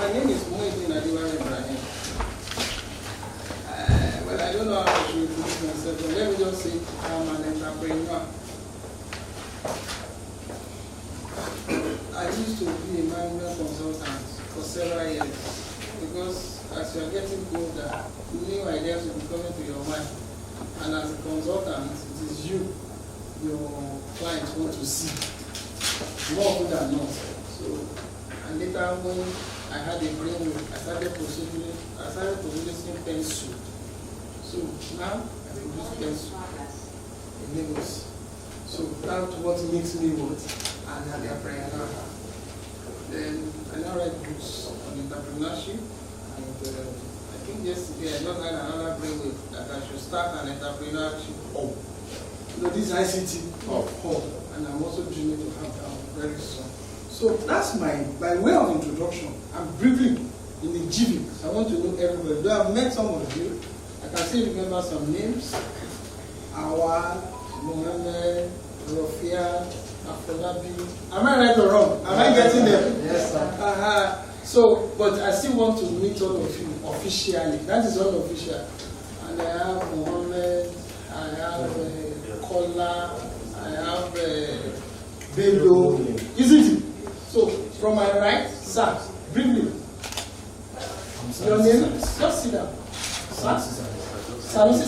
My name is Muhyiddin Adiwale Ibrahim. Well, I don't know how I should introduce myself, but let me just say I'm an entrepreneur. I used to be a management consultant for several years because as you are getting older, new ideas will be coming to your mind. And as a consultant, it is you your clients want to see more good than not. So, and later when I had a brainwave, I started producing pencil. So now I produce pencil in Lagos. So that's what makes me what an entrepreneur. Then I now write books on entrepreneurship, and I think yesterday I just had another brainwave that I should start an entrepreneurship hub. You know, this ICT hub, and I'm also dreaming to have that very soon. So that's my way of introduction. I'm briefly in the GV. I want to know everybody. Though I've met some of you, I can still remember some names. Awad, Mohammed, Rofia, Afolabi. Am I right or wrong? Am I getting there? Yes, sir. So, but I still want to meet all of you officially. That is all official. And I have Mohammed, I have Kola, I have Bello. Isn't it? So, from my right, sir, briefly. Your name? Just sit down. Sir? Sanusi,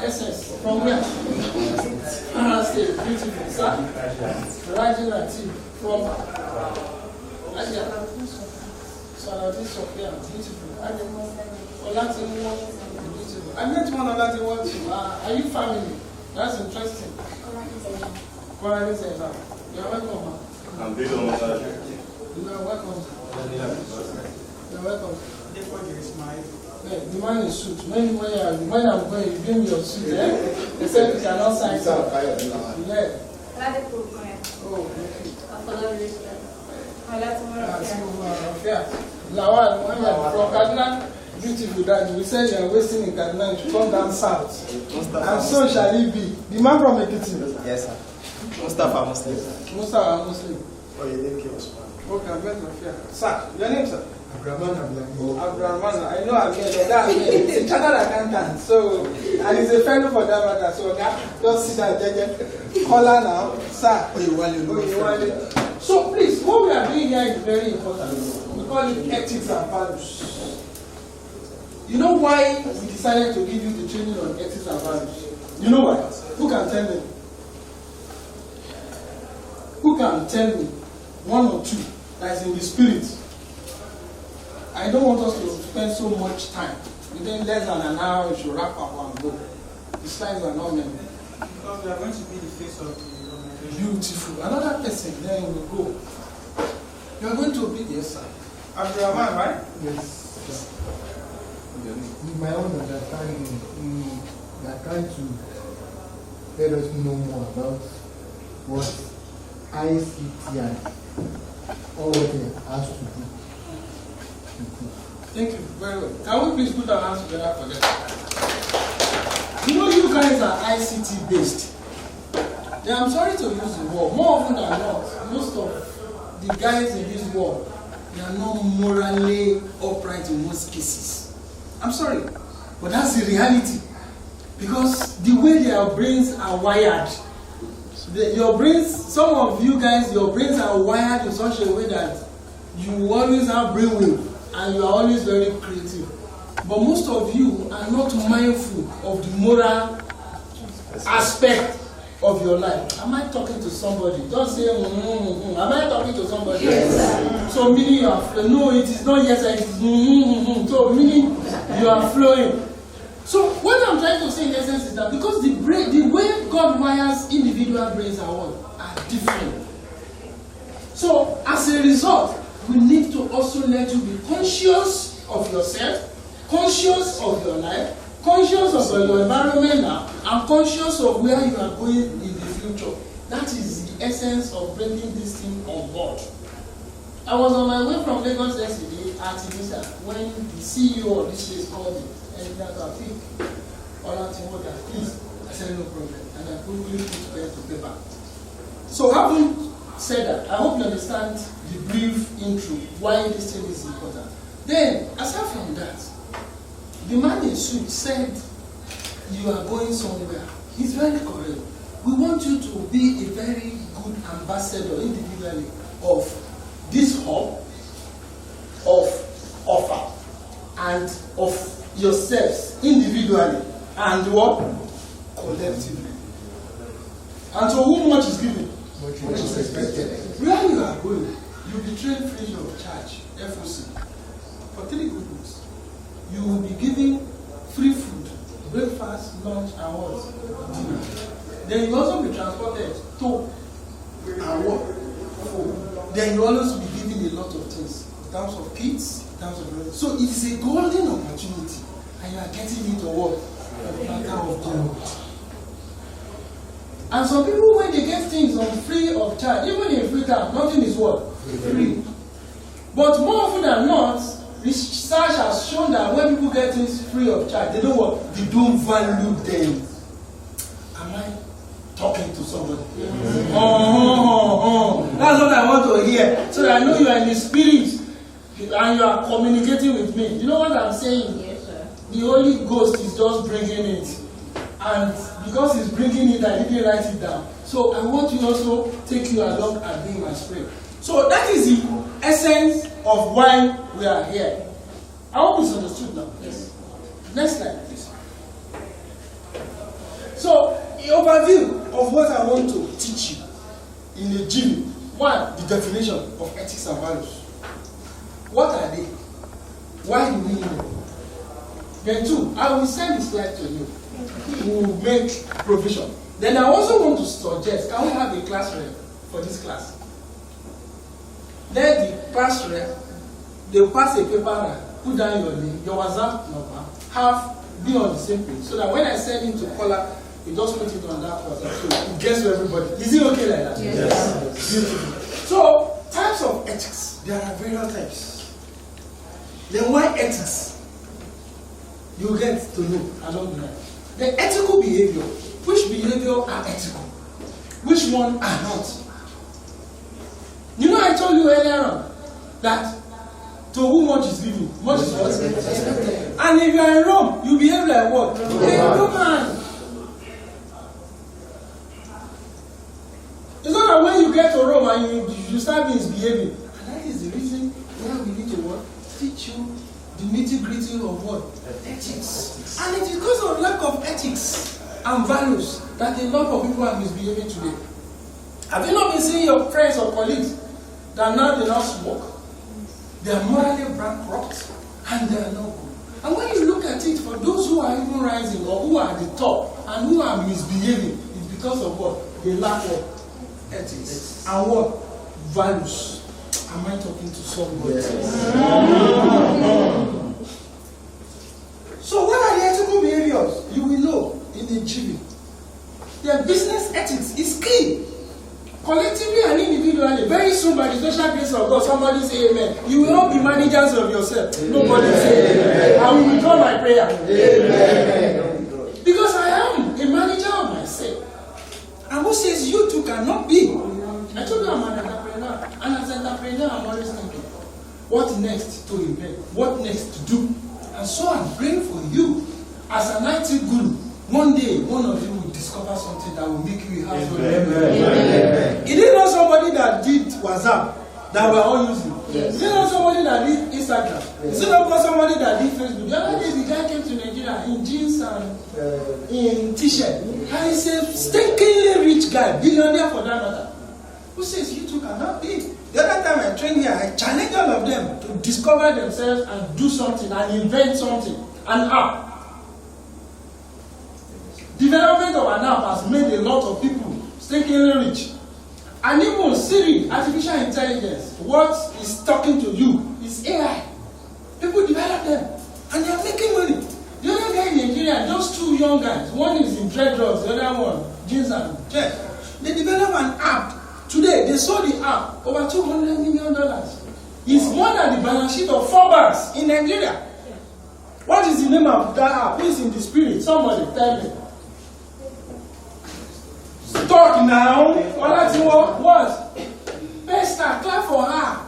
SS. From where? State, beautiful. Sir? Rajin Rati. From Asia. Salati Sophia, beautiful. Olatiwo, beautiful. I met one Olatiwo too. Are you family? That's interesting. Kwara Center. You're welcome. I'm big on massage. You're welcome. You're welcome. The man in suit. When I'm going, you give me your suit. They said you cannot sign it. Yeah. Oh, okay. Lawal, from Kaduna, beautiful that we said you are wasting in Kaduna, you should come down south. And so shall it be. The man from Ekiti? Yes, sir. Mustafa Muslim. Mustafa Muslim. Oh, your name was Okay, I'm better. Sir, your name, sir? Abdurrahman Abdullah. Abdurrahman, I know I'm a chartered accountant, so, and he's a fellow for that matter, so just sit down, Jeje. Caller now, sir. Oyewale. So please, what we are doing here is very important. We call it ethics and values. You know why we decided to give you the training on ethics and values? You know why? Who can tell me? Who can tell me one or two that is in the spirit? I don't want us to spend so much time. Within less than an hour, we should wrap up and go. The slides are not many. Because we are going to be the face of the organization. Beautiful. Another person, then we go. You are going to be, yes, sir. Abdurrahman, right? Yes, sir. With my own understanding, we are trying to let us know more about what ICT and all what it has to do. Thank you very well. Can we please put our hands together for that? You know, you guys are ICT based. Yeah, I'm sorry to use the word. More often than not, most of the guys in this world, they are not morally upright in most cases. I'm sorry, but that's the reality. Because the way their brains are wired, your brains, some of you guys, your brains are wired in such a way that you always have brainwave and you are always very creative. But most of you are not mindful of the moral aspect of your life. Am I talking to somebody? Just say, Am I talking to somebody? Yes. So meaning you are no, it is not yes, it is So meaning you are flowing. So what I'm trying to say in essence is that because the way God wires individual brains are different. So as a result, we need to also let you be conscious of yourself, conscious of your life, conscious of your environment now, and conscious of where you are going in the future. That is the essence of bringing this thing on board. I was on my way from Lagos yesterday at Inisa when the CEO of this place called me and that I think Olatiwo, please. I said no problem, and I quickly put pen to paper. So having said that. I hope you understand the brief intro, why this thing is important. Then, aside from that, the man in suit said, you are going somewhere. He's very correct. We want you to be a very good ambassador individually of this hub, of offer, and of yourselves individually, and what? Collectively. And so whom much is given? Much is expected. Where you are going, you'll be trained free of charge, FOC, for 3 good weeks. You will be given free food, breakfast, lunch, and what? Dinner. Then you also be transported to and what? Food. Then you also be given a lot of things in terms of kits, in terms of. So it is a golden opportunity, and you are getting it or what? A matter of gold. And some people, when they get things on free of charge, even in free time, nothing is what? Free. But more often than not, research has shown that when people get things free of charge, they don't what? They don't value them. Am I talking to somebody? That's what I want to hear. So that I know you are in the spirit and you are communicating with me. You know what I'm saying? Yes, sir. The Holy Ghost is just bringing it. And because he's bringing it, I didn't write it down. So I want to also take you along and be in my spirit. So that is the essence of why we are here. I hope it's understood now. Yes. Next slide, please. So, the overview of what I want to teach you in the gym. 1, the definition of ethics and values. What are they? Why do we need them? Then 2, I will send the slide to you. We will make provision. Then I also want to suggest, can we have a class rep for this class? Then the class rep, they will pass a paper and put down your name, your WhatsApp number, be on the same page, so that when I send him to caller, he just put it on that WhatsApp, so it gets to everybody. Is it okay like that? Yes. Beautiful. So, types of ethics, there are various types. Then why ethics? You get to know along the line. The ethical behavior. Which behavior are ethical? Which one are not? You know, I told you earlier on that to whom much is given, much is what? And if you are in Rome, you behave like what? A Roman. It's not that when you get to Rome and you start misbehaving. And that is the reason why we need to what? Teach you the nitty-gritty of what? Ethics. And it is because of lack of ethics and values that a lot of people are misbehaving today. Have you not been seeing your friends or colleagues that now they not smoke? They are morally bankrupt and they are not good. And when you look at it, for those who are even rising or who are at the top and who are misbehaving, it's because of what? They lack of ethics and what? Values. Am I talking to somebody? Yes. So what are the ethical behaviors? You will know in the GV. Their business ethics is key. Collectively and individually, very soon by the special grace of God, somebody say amen. You will not be managers of yourself. Nobody say amen. I will withdraw my prayer. Amen. Because I am a manager of myself. And who says you too cannot be? I told you I'm an entrepreneur. And as an entrepreneur, I'm always thinking, what next to invent? What next to do? And so I'm praying for you as an IT guru. One day, one of you will discover something that will make you a household. Amen. Is it not somebody that did WhatsApp that we're all using? Yes. Is it not somebody that did Instagram? Yes. Is it not somebody that did Facebook? The other day, the guy came to Nigeria in jeans and in t-shirt. And he's a stinkingly rich guy, billionaire for that matter. Who says you two cannot be? The other time I trained here, I challenged all of them to discover themselves and do something and invent something. An app. Development of an app has made a lot of people stinkingly rich. And even Siri, artificial intelligence, what is talking to you is AI. People develop them and they are making money. The other guy in Nigeria, those 2 young guys, one is in trade drugs, the other one, jeans and jet. They develop an app. Today, they sold the app over $200 million. It's more than the balance sheet of 4 banks in Nigeria. What is the name of that app? Who is in the spirit? Somebody tell me. Talk now. What? best her, clap for her.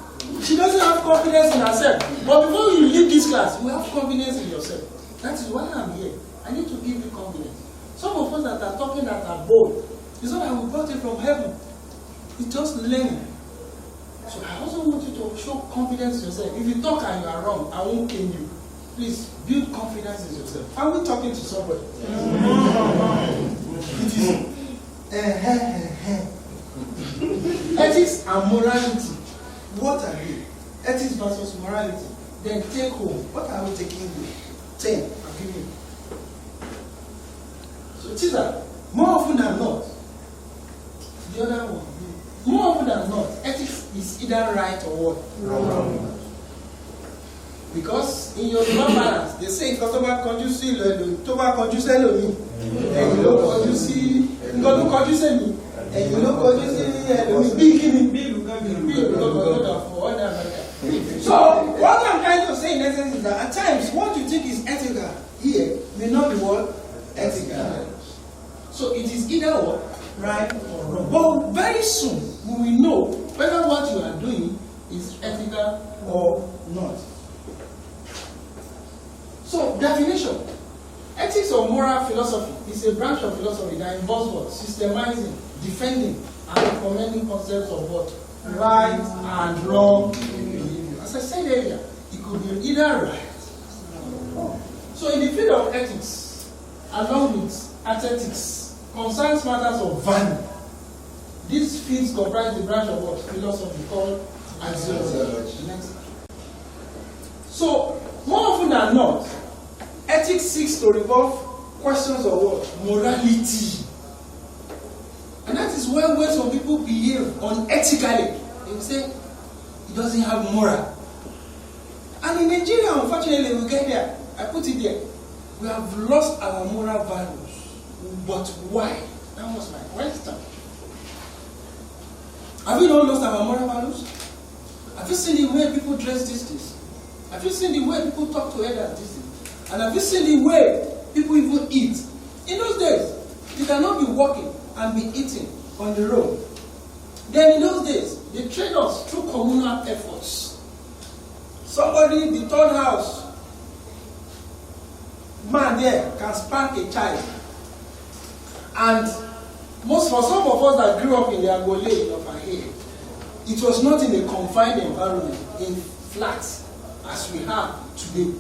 She doesn't have confidence in herself. But before you leave this class, you have confidence in yourself. That is why I'm here. I need to give you confidence. Some of us that are talking that are bold, it's not that we brought it from heaven. It's just learning. So I also want you to show confidence in yourself. If you talk and you are wrong, I won't cane you. Please build confidence in yourself. Are we talking to somebody? It is ethics and morality. What are they? Ethics versus morality. Then take home. What are we taking home? 10. I'll give you. So teacher, more often than not, the other one. More often than not, ethics is either right or what? Wrong. Because in your balance, they say if you conduce to conduce me, and you don't conduce me, and you don't conduce me, so what I'm trying to say in essence is that at times what you think is ethical here may not be what ethical. So it is either what right or wrong. But very soon we will know whether what you are doing is ethical or not. So, definition. Ethics or moral philosophy is a branch of philosophy that involves what? Systemizing, defending, and recommending concepts of what? Right and wrong behavior. As I said earlier, it could be either right or wrong. So, in the field of ethics, along with aesthetics, concerns matters of value. These fields comprise the branch of what? Philosophy called axiology. Next. So, more often than not, ethics seeks to revolve questions of what? Morality. And that is where some people behave unethically. They will say, it doesn't have moral. And in Nigeria, unfortunately, we get there. I put it there. We have lost our moral values. But why? That was my question. Have we not lost our moral values? Have you seen the way people dress these days? Have you seen the way people talk to others these days? And have you seen the way people even eat? In those days, you cannot be walking and be eating on the road. Then in those days, they train us through communal efforts. Somebody in the third house, man there can spank a child. And for some of us that grew up in the Agole of our age, it was not in a confined environment, in flats, as we have today.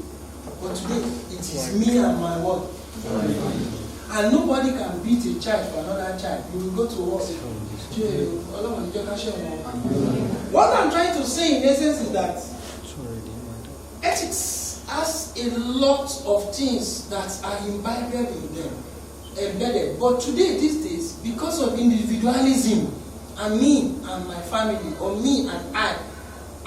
But today, it is me and my word. And nobody can beat a child for another child. You will go to work. What I'm trying to say in essence is that ethics has a lot of things that are imbibed in them, embedded. But today, these days, because of individualism, and me and my family, or me and I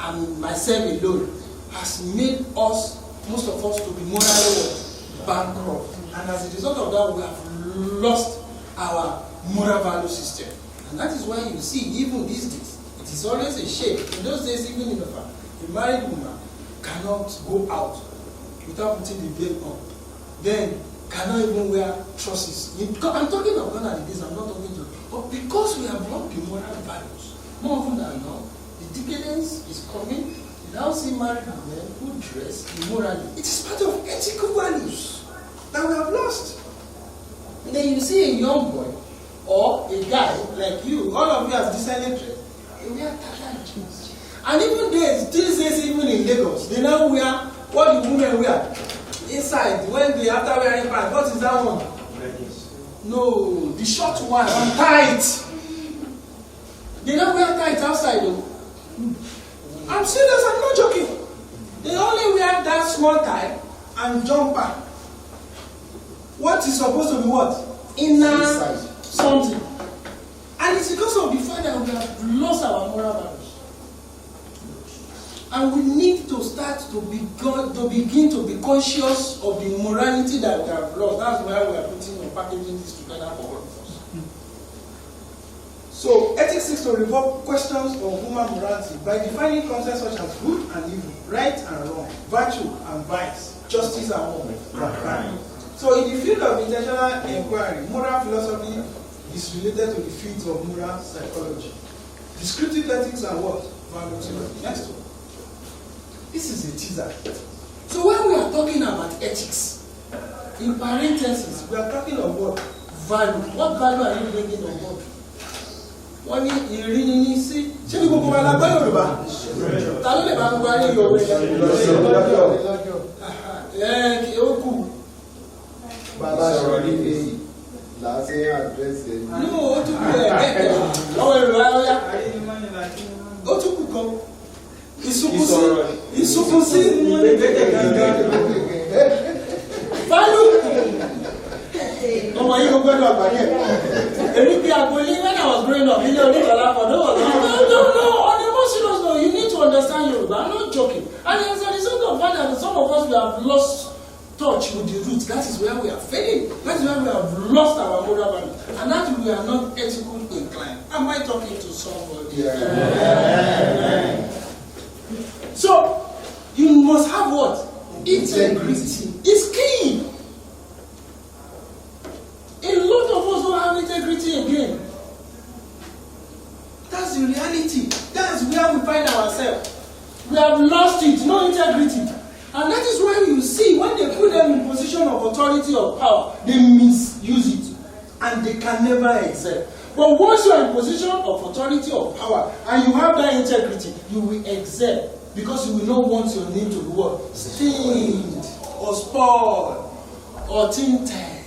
and myself alone, has made us, most of us, to be morally bankrupt. And as a result of that, we have lost our moral value system. And that is why you see, even these days, it is always a shame. In those days, even in a married woman cannot go out without putting the veil on. Then cannot even wear trousers. I'm talking of Ghana like this, I'm not talking to. But because we have lost the moral values, more often than not, the decadence is coming. You now see married women who dress immorally. It is part of ethical values that we have lost. And then you see a young boy or a guy like you, all of you have decided to wear tattered jeans. And even these days, even in Lagos, they now wear what the women wear inside when they after wearing pants. What is that one? No, the short one, tight. They don't wear tight outside though. I'm serious, I'm not joking. They only wear that small tie and jumper. What is supposed to be what? Inner something. And it's because of the fact that we have lost our moral values. And we need to start to begin to be conscious of the morality that we have lost. That's why we are putting and packaging this together for all of us. So, ethics seeks to revolve questions of human morality by defining concepts such as good and evil, right and wrong, virtue and vice, justice and crime. So, in the field of intentional inquiry, moral philosophy is related to the field of moral psychology. Descriptive ethics and what? Value theory. Next one. This is a teaser. So when we are talking about ethics, in parentheses, we are talking of what? Value. What value are you bringing on board? Wọ́n ní ìrìn ní sí. Ṣé ní gbogbo wa la gbọ́ Yorùbá? Ta ló lè bá gbogbo ayé Yorùbá yẹn? Kì ó kù. Bàbá sọ̀rọ̀ níbi làásẹ̀ àdírẹ́sì ẹni. Ní o tún kú ẹ̀ kẹ́kẹ́ ọwọ́ Yorùbá ló yá. Ó tún kù kan. Ìsúnkún sí. Value. Ọmọ yìí ló gbẹ́dọ̀ àgbáyé. Èmi bí agbolé when I was growing up, ilé oníkàlá for no. On a more serious note, you need to understand Yoruba. I'm not joking. And as a result of that, some of us we have lost touch with the roots. That is where we are failing. That is where we have lost our moral value. And that we are not ethical inclined. Am I talking to somebody? Yeah. So, you must have what? Integrity. It's key. A lot of us don't have integrity again. That's the reality. That's where we find ourselves. We have lost it, no integrity. And that is why you see when they put them in position of authority or power, they misuse it. And they can never excel. But once you are in position of authority or power and you have that integrity, you will excel. Because you will not want your name to be what? Stained or spoiled or tinted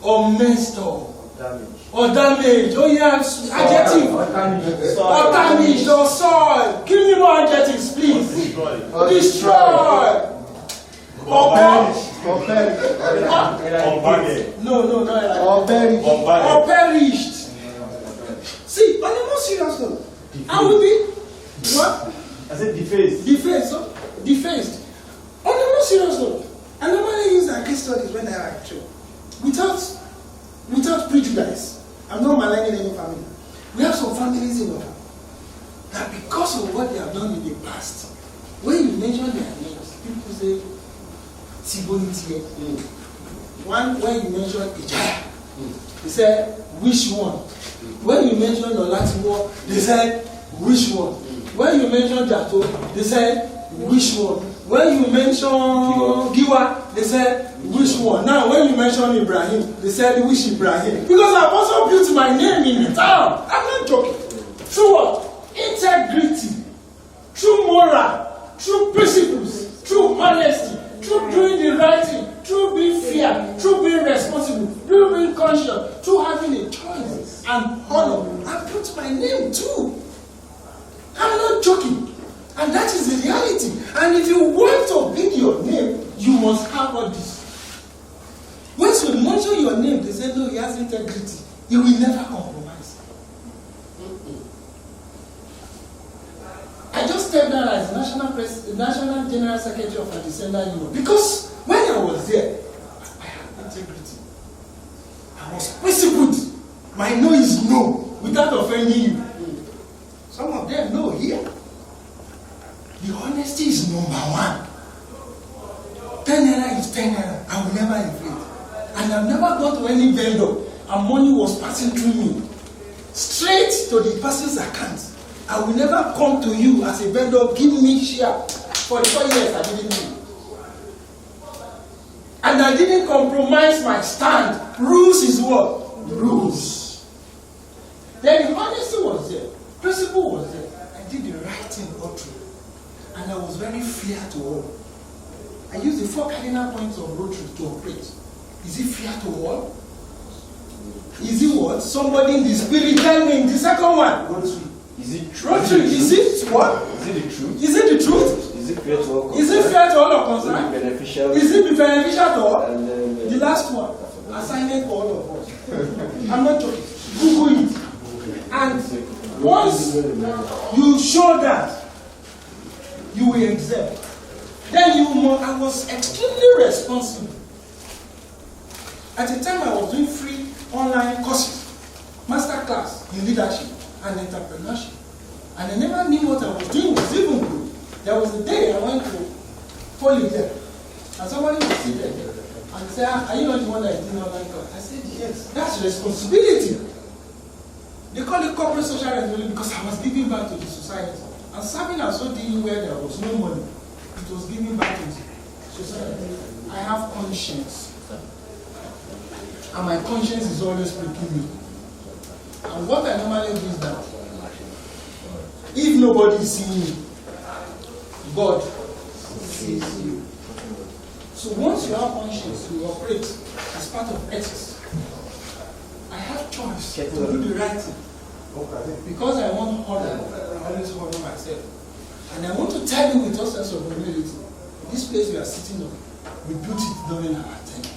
or messed up or damaged. Oh yes, adjective. Or damaged or soiled. Give me more adjectives, please. Destroyed. Or perished. No, not like or perished. See, on a more serious note, I will be what? I said defaced. Defaced. On a more serious note, I normally use our case studies when I actually without prejudice. I'm not maligning any family. We have some families in order that because of what they have done in the past, when you mention their names, people say Tibonitie. One when you mention Ijaya, they say which one? When you mention Olatimo, they say which one? When you mention Jato, they say which one? When you mention Giwa, they say which one? Now when you mention Ibrahim, they said which Ibrahim? Because I've also built my name in the town. I'm not joking. Through what? Integrity, through moral, through principles, through honesty, through doing the right thing, through being fair, through being responsible, through being conscious, through having a choice and honor. I put my name too. I'm not joking. And that is the reality. And if you want to bring your name, you must have all this. Once you mention your name, they say, no, he has integrity. He will never compromise. I just stepped down as National General Secretary of Adesina Union because when I was there, I had integrity. I was principled. My no is no, without offending you. Some of them know here. The honesty is number one. 10 naira is 10 naira. I will never inflate. And I've never gone to any vendor and money was passing through me. Straight to the person's account. I will never come to you as a vendor, give me share. For 4 years I didn't do. And I didn't compromise my stand. Rules is what? Rules. Then the honesty was there. Principle was there. I did the right thing all through. And I was very fair to all. I used the 4 cardinal points of Rotary to operate. Is it fair to all? Is it what? Somebody in the spirit tell me in the second one. Rotary. Is it true? Rotary. Is it what? Is it the truth? Is it the truth? Is it fair to all? Is it fair to all of concern? Is it beneficial? Is it beneficial to all? And The last one. Assignment for all of us. I'm not joking. Google it. And once you show that, you will excel. Then you must. I was extremely responsible. At the time I was doing free online courses, master class in leadership and entrepreneurship. And I never knew what I was doing was even good. There was a day I went to Poly there, and somebody was sitting there and said, are you not the one that is doing online class? I said, yes. That's responsibility. They call it corporate social responsibility because I was giving back to the society. And serving as ODE where there was no money, it was giving back to the society. I have conscience. And my conscience is always pricking me. And what I normally do is that if nobody is seeing you, God sees you. So once you have conscience, you operate as part of ethics. I have choice to do the right thing. Because I want honor, I always honor myself. And I want to tell you with all sense of humility, this place we are sitting on, we built it during our time.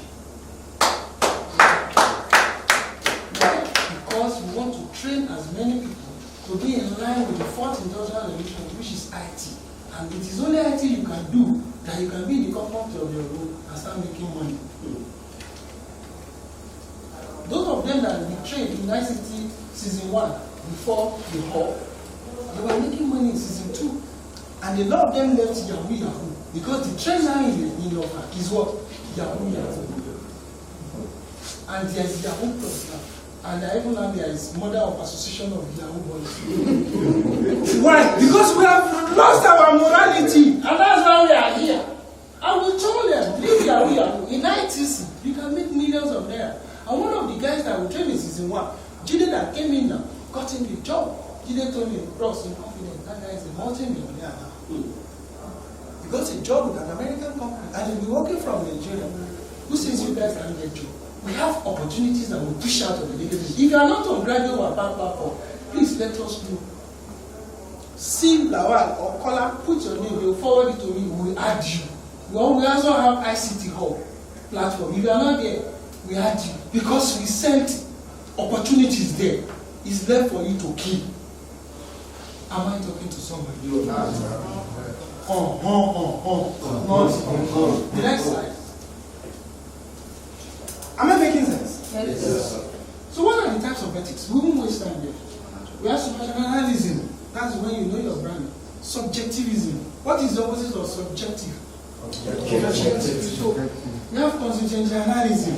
Because we want to train as many people to be in line with the fourth industrial revolution, which is IT. And it is only IT you can do that you can be in the comfort of your room and start making money. Those of them that we trained in ICT season 1 before the hall, they were making money in season 2. And a lot of them left Yahoo because the trend now in your is what? Yahoo. And there is Yahoo Plus now. And even now there is mother of association of Yahoo boys. Why? Because we have lost our morality. And that's why we are here. And we told them, leave Yahoo. In ITC, you can make millions of naira. And one of the guys that we trained in season 1, Jide that came in now, got him the job. Jide told me, Ross, in confidence, that guy is a multi-millionaire now. He got a job with an American company, and he'll be working from Nigeria. Who says you guys can't get job? We have opportunities that will push out of the negative. If you are not on graduate or bank platform, please let us know. See Lawal or Kola, put your name, they'll forward it to me, we will add you. We also have ICT Hub platform. If you are not there, we add you. Because we sent opportunities there. It's left for you to kill. Am I talking to somebody? Not. The next slide. Am I making sense? Yes. So what are the types of ethics? We won't waste time there. We have supernaturalism. That's when you know your brand. Subjectivism. What is the opposite of subjective? Objective. So we have constitutionalism,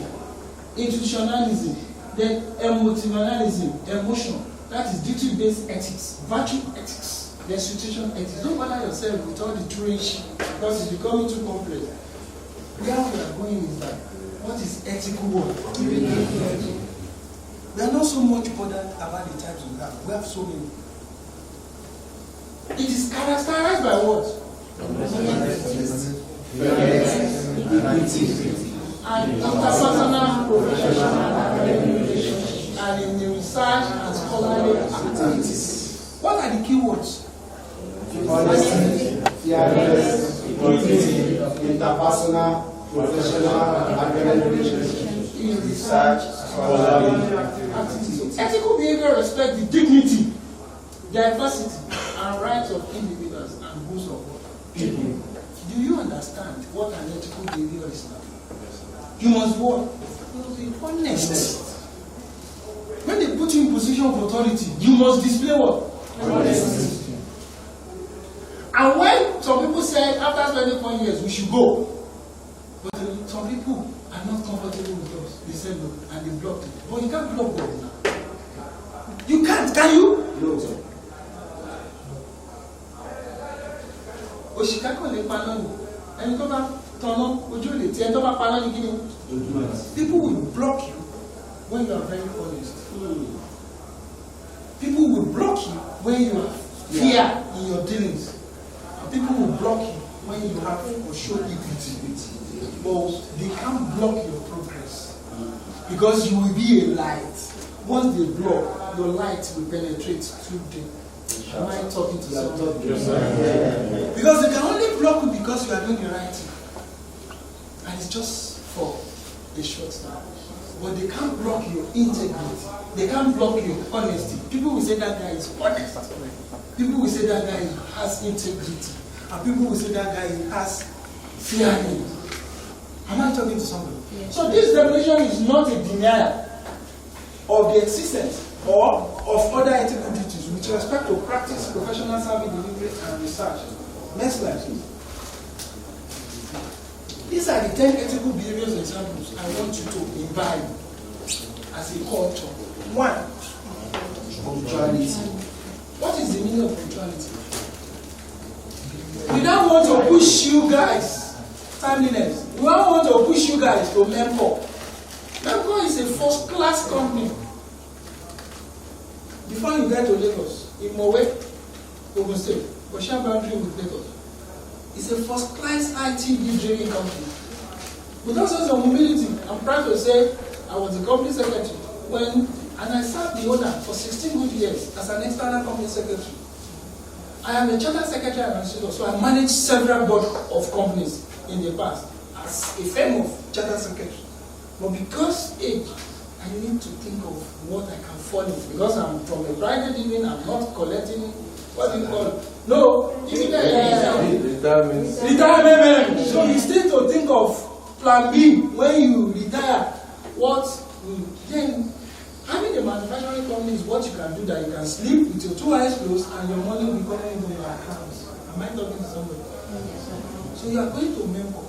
institutionalism, then emotionalism, emotion. That is duty-based ethics, virtue ethics, then situation ethics. Don't bother yourself with all the Turing shit because it's becoming too complex. Where we are going is that what is ethical work? We are not so much bothered about the types we have. We have so many. It is characterized by what? And interpersonal, professional, and academic relationships, and in the research and scholarly activities. What are the keywords? Honesty, fairness, equality, interpersonal, professional, and academic relationships, in research, scholarly activities. Ethical behavior respects the dignity, diversity, and rights of individuals and groups of people. Do you understand what an ethical behavior is now? You must what? You must be honest. When they put you in position of authority, you must display what? Honesty. And when some people said after 24 years we should go, but some people are not comfortable with us. They said no, and they blocked it. But you can't block God now. You can't, can you? No, sir. Oshikako le panani. And you go people will block you when you are very honest. People will block you when you have fear in your dealings. And people will block you when you have or show equity. But they can't block your progress because you will be a light. Once they block, your light will penetrate through them. Am I talking to somebody? Because they can only block you because you are doing the right thing. And it's just for a short time. But they can't block your integrity. They can't block your honesty. People will say that guy is honest. People will say that guy has integrity. And people will say that guy has fear. Am I talking to somebody? Yes. So this revelation is not a denial of the existence or of other ethical duties with respect to practice, professional service delivery, and research. Next slide, please. These are the 10 ethical behaviors examples I want you to imbibe as a culture. 1. Punctuality. What is the meaning of punctuality? We don't want to push you guys, timeliness. We don't want to push you guys to Memco. Memco is a first-class company. Before you get to Lagos, in Mowe, Ogun State, Ocean boundary with Lagos, it's a first-class IT training company. With all sorts of humility, I'm proud to say I was the company secretary and I served the owner for 16 good years as an external company secretary. I am a charter secretary and administrator, so I managed several board of companies in the past as a firm of charter secretary. But because age, I need to think of what I can fall into. Because I'm from a private living, I'm not collecting, what do you call it? No, retirement. So you still to think of plan B when you retire. Then having a manufacturing company is what you can do, that you can sleep with your 2 eyes closed and your money will be coming into your account. Am I talking to somebody? So you are going to Memco.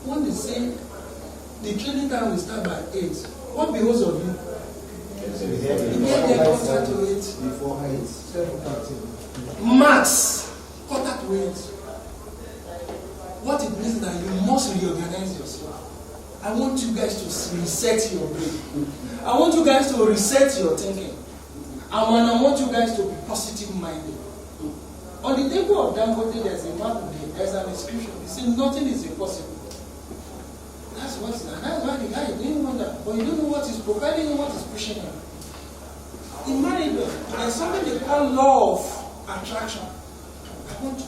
When they say the training time will start by 8, what beholds of you? You get there quarter to 8. Before 8, 7:30. Max, quarter to 8. What it means is that you must reorganize yourself. I want you guys to reset your brain. I want you guys to reset your thinking. And I want you guys to be positive minded. On the table of Dangote, there's a map there, there's an inscription. You see, nothing is impossible. That's why the guy didn't know that. But you don't know what is propelling you, what is pushing you. In marriage, there's something they call law of attraction. I want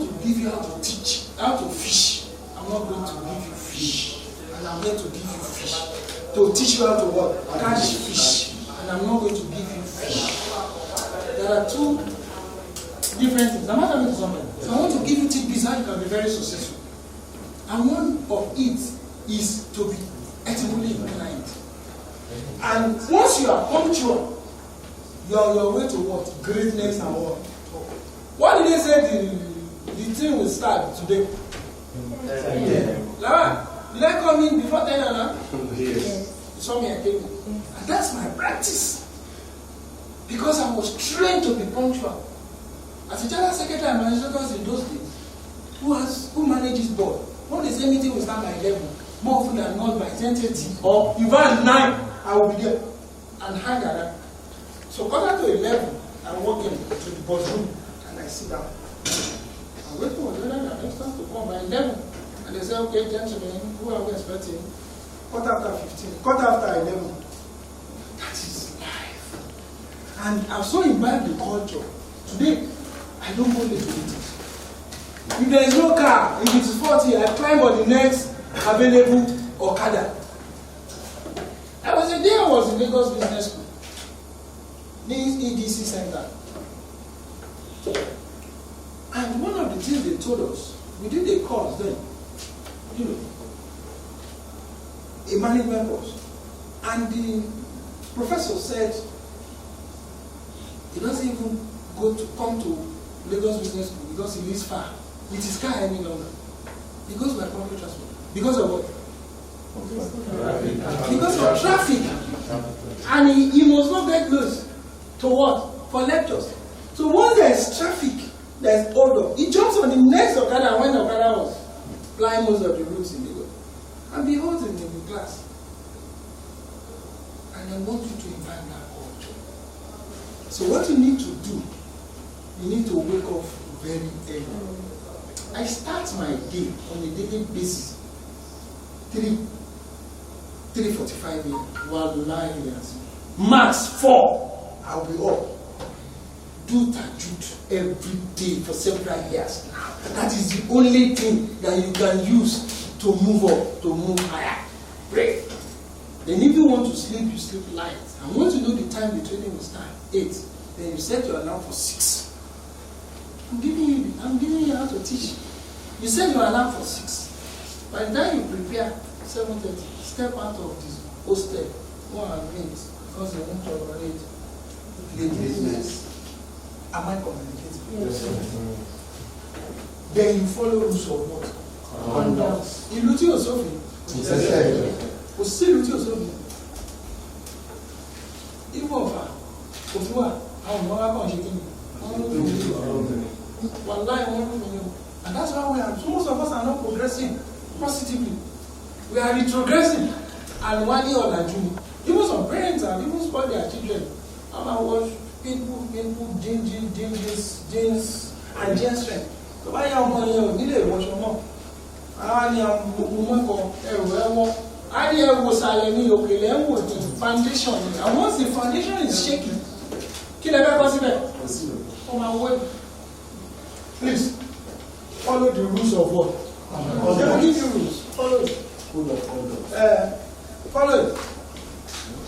to give you how to teach, how to fish. I'm not going to give you fish, and I'm going to give you fish. To teach you how to what? Catch fish, and I'm not going to give you fish. There are two different things. I'm not talking to somebody. So I want to give you tidbits how you can be very successful. And one of it is to be ethically inclined. And once you are punctual, you are on your way to what? Greatness and what? What did they say the thing will start today? Lara, did I come in before 10 now? Yes. You saw me, I came in. And that's my practice. Because I was trained to be punctual. As a general secretary and administrators in those days, who manages board? When they say meeting will start by 11, more often than not by 10:30 or even 9, I will be there and hang around. So quarter to 11, I walk into the boardroom and I sit down. I wait for the administrators to come by 11. And they say, okay, gentlemen, who are we expecting? Quarter after 15, quarter after 11. That is life. And I've so imbibed the culture. Today, I don't go late to meetings. If there is no car, if it is 40, I climb on the next available Okada. There was a day I was in Lagos Business School, this EDC Center. And one of the things they told us, we did a course then, a management course. And the professor said he doesn't even come to Lagos Business School because he lives far with his car any longer. He goes by public transport. Because of what? Because of traffic. And he must not get close to what? For lectures. So once there is traffic, there is hold up. He jumps on the next Okada when the Okada was flying most of the routes in Lagos. And behold him in the class. And I want you to invite that culture. So what you need to do, you need to wake up very early. I start my day on a daily basis. 3:45 a.m. while lying there. Max 4, I'll be up. Do tajud every day for several years now. That is the only thing that you can use to move up, to move higher. Pray. Then if you want to sleep, you sleep light. And once you know the time the training will start, 8, then you set your alarm for 6. I'm giving you how to teach. You set your alarm for 6. By the time you prepare, 7:30, step out of this hostel, go and meet, because they want to operate the business. Am I communicating? Yes. Then you follow rules of what? Conduct. Ìlú tí o sófin. Kò sí ìlú tí o sófin. Even of Otua, our mother shaking. One line, and that's why we are. So most of us are not progressing positively. We are retrogressing, and one year or two. Even some parents are even spoil their children. And I watch people, jeans, and jeans strength. So why are you need to watch your mom? I am woman for I was silent, okay, foundation. And once the foundation is shaking, kill every possible. On my way. Please follow the rules of what? They will give you rules. Follow it. Follow it.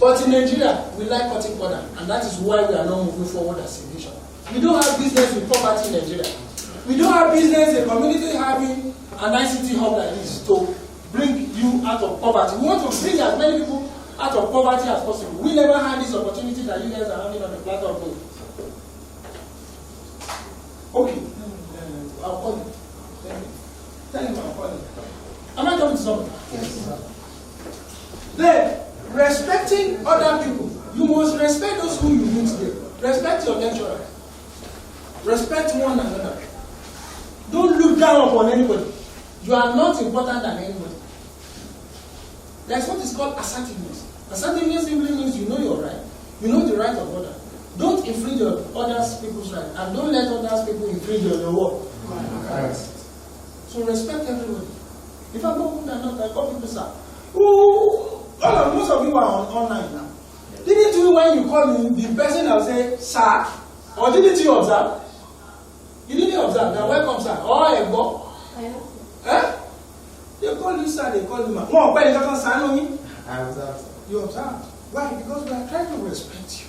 But in Nigeria, we like cutting corner, and that is why we are not moving forward as a nation. We don't have business with poverty in Nigeria. We don't have business a community having an ICT hub like this to bring you out of poverty. We want to bring as many people out of poverty as possible. We never had this opportunity that you guys are having on the platform. Okay. I'll call you. Tell him I'll call you. Am I talking to somebody? Yes. Then, respecting other people. You must respect those who you meet there. Respect your lecturer. Respect one another. Don't look down upon anybody. You are not important than anybody. That's what is called assertiveness. Assertiveness simply means you know your right. You know the right of others. Don't infringe on other people's right, and don't let other people infringe on your work. So respect everybody. If I go and not, I call people sir. Most of you are online now. Didn't you, when you call me, the person will say sir, or didn't you observe? You didn't observe. Now welcome sir. Oh, I go. Eh? They call you sir, they call you man. I observed. You observed. Why? Because we are trying to respect you.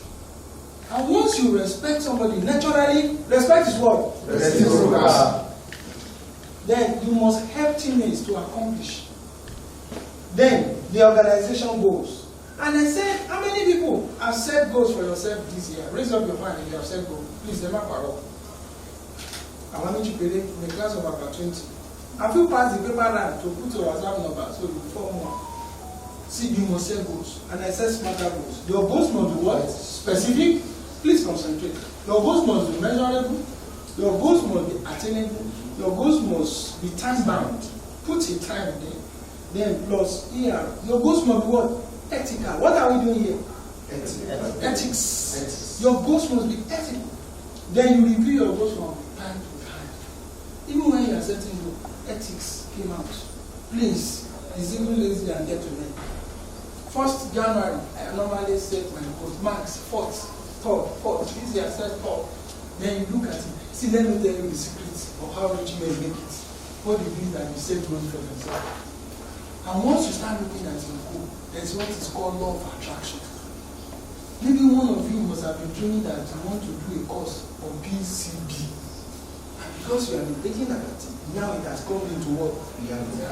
And once you respect somebody, naturally, respect is what? Then you must help teammates to accomplish. Then the organization goals. And I said, how many people have set goals for yourself this year? Raise up your hand if you have set goals. Please, them up. I want you to pay in a class of about 20. Have you passed the paper round to put your WhatsApp number so you form one? See, you must set goals. And I said smarter goals. Your goals must be what? Specific. Please concentrate. Your goals must be measurable. Your goals must be attainable. Your goals must be time bound. Put a time there. Then plus here. Your goals must be what? Ethical. What are we doing here? Ethics. Your goals must be ethical. Then you review your goals from time to time. Even when you are setting goals, ethics came out. Please, disable lazy and get to me. 1st January, I normally set my goals. Marks, 4th. This year I said 4th. Then you look at it. See, let me tell you the secrets of how rich men make it. What it means that you set goals for themselves. And once you start looking at your goal, there's what is called law of attraction. Maybe one of you must have been dreaming that you want to do a course on PCB. And because you have been thinking about it, now it has come into what? Reality.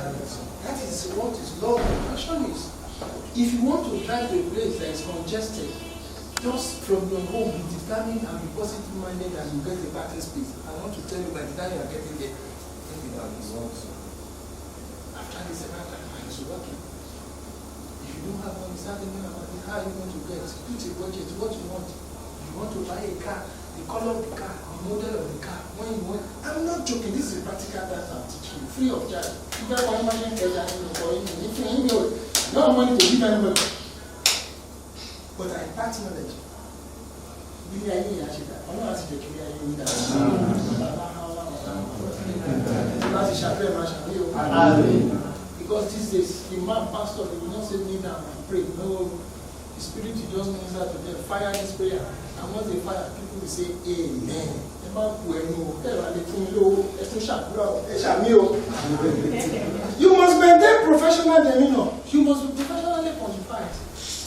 That is what is law of attraction is. If you want to drive to a place that is congested, just from your home, be determined and be positive minded and you get a parking space. I want to tell you by the time you are getting there, maybe that is also. After the second time, it's working. If you don't have money, start thinking about it. How are you going to get? Put a budget, what you want. You want to buy a car, the color of the car, the model of the car, when you want. I'm not joking, this is a practical that I'm teaching you, free of charge. You can buy money for you. If you don't have money to give anybody. But I impart knowledge. Because these days, the man, pastor, they will not say kneel down and pray. No, the spirit will just minister to them, fire this prayer. And once they fire, people will say, Amen. You must maintain professional demeanor. You must be professionally qualified.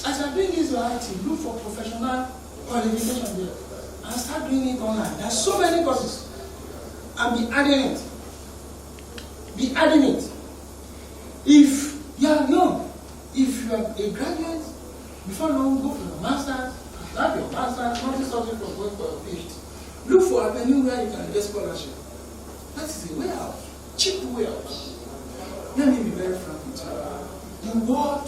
As you're doing this variety, look for professional qualification there and start doing it online. There are so many courses. And be adding it. Be adding it. If you are young, if you are a graduate, before long, go for your master's, have your master's, not stopping from going for your PhD. Look for a avenue where you can get scholarship. That is a way out. Cheap way out. Let me be very frank with you. The world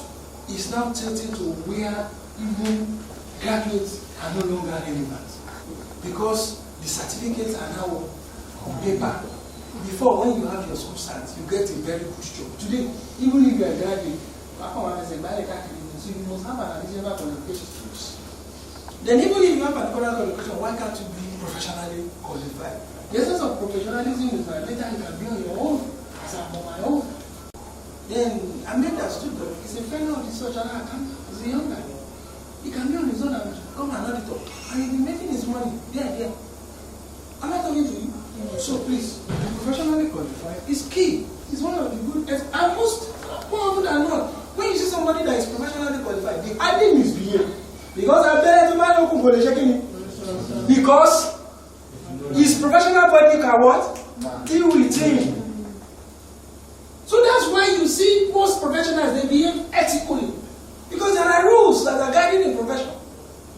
is now tilting to where even graduates are no longer relevant because the certificates are now on paper. Before, when you have your school cert, you get a very good job. Today, even if you are a graduate, so you must have an additional qualification. Then even if you have an additional qualification, why can't you be professionally qualified? The essence of professionalism is that later you can be on your own, as I'm on my own. Then I made that student, he's a fellow of the research and accountant, he's a young guy. He can be on his own and become an auditor. And he'll be making his money there. Am I talking to you? So please, be professionally qualified is key. It's one of the good, and most, more often than not, when you see somebody that is professionally qualified, they hardly misbehave. Because I'm better to my because his professional body can what? Deal with him. So that's why you see most professionals, they behave ethically. Because there are rules that are guiding the profession.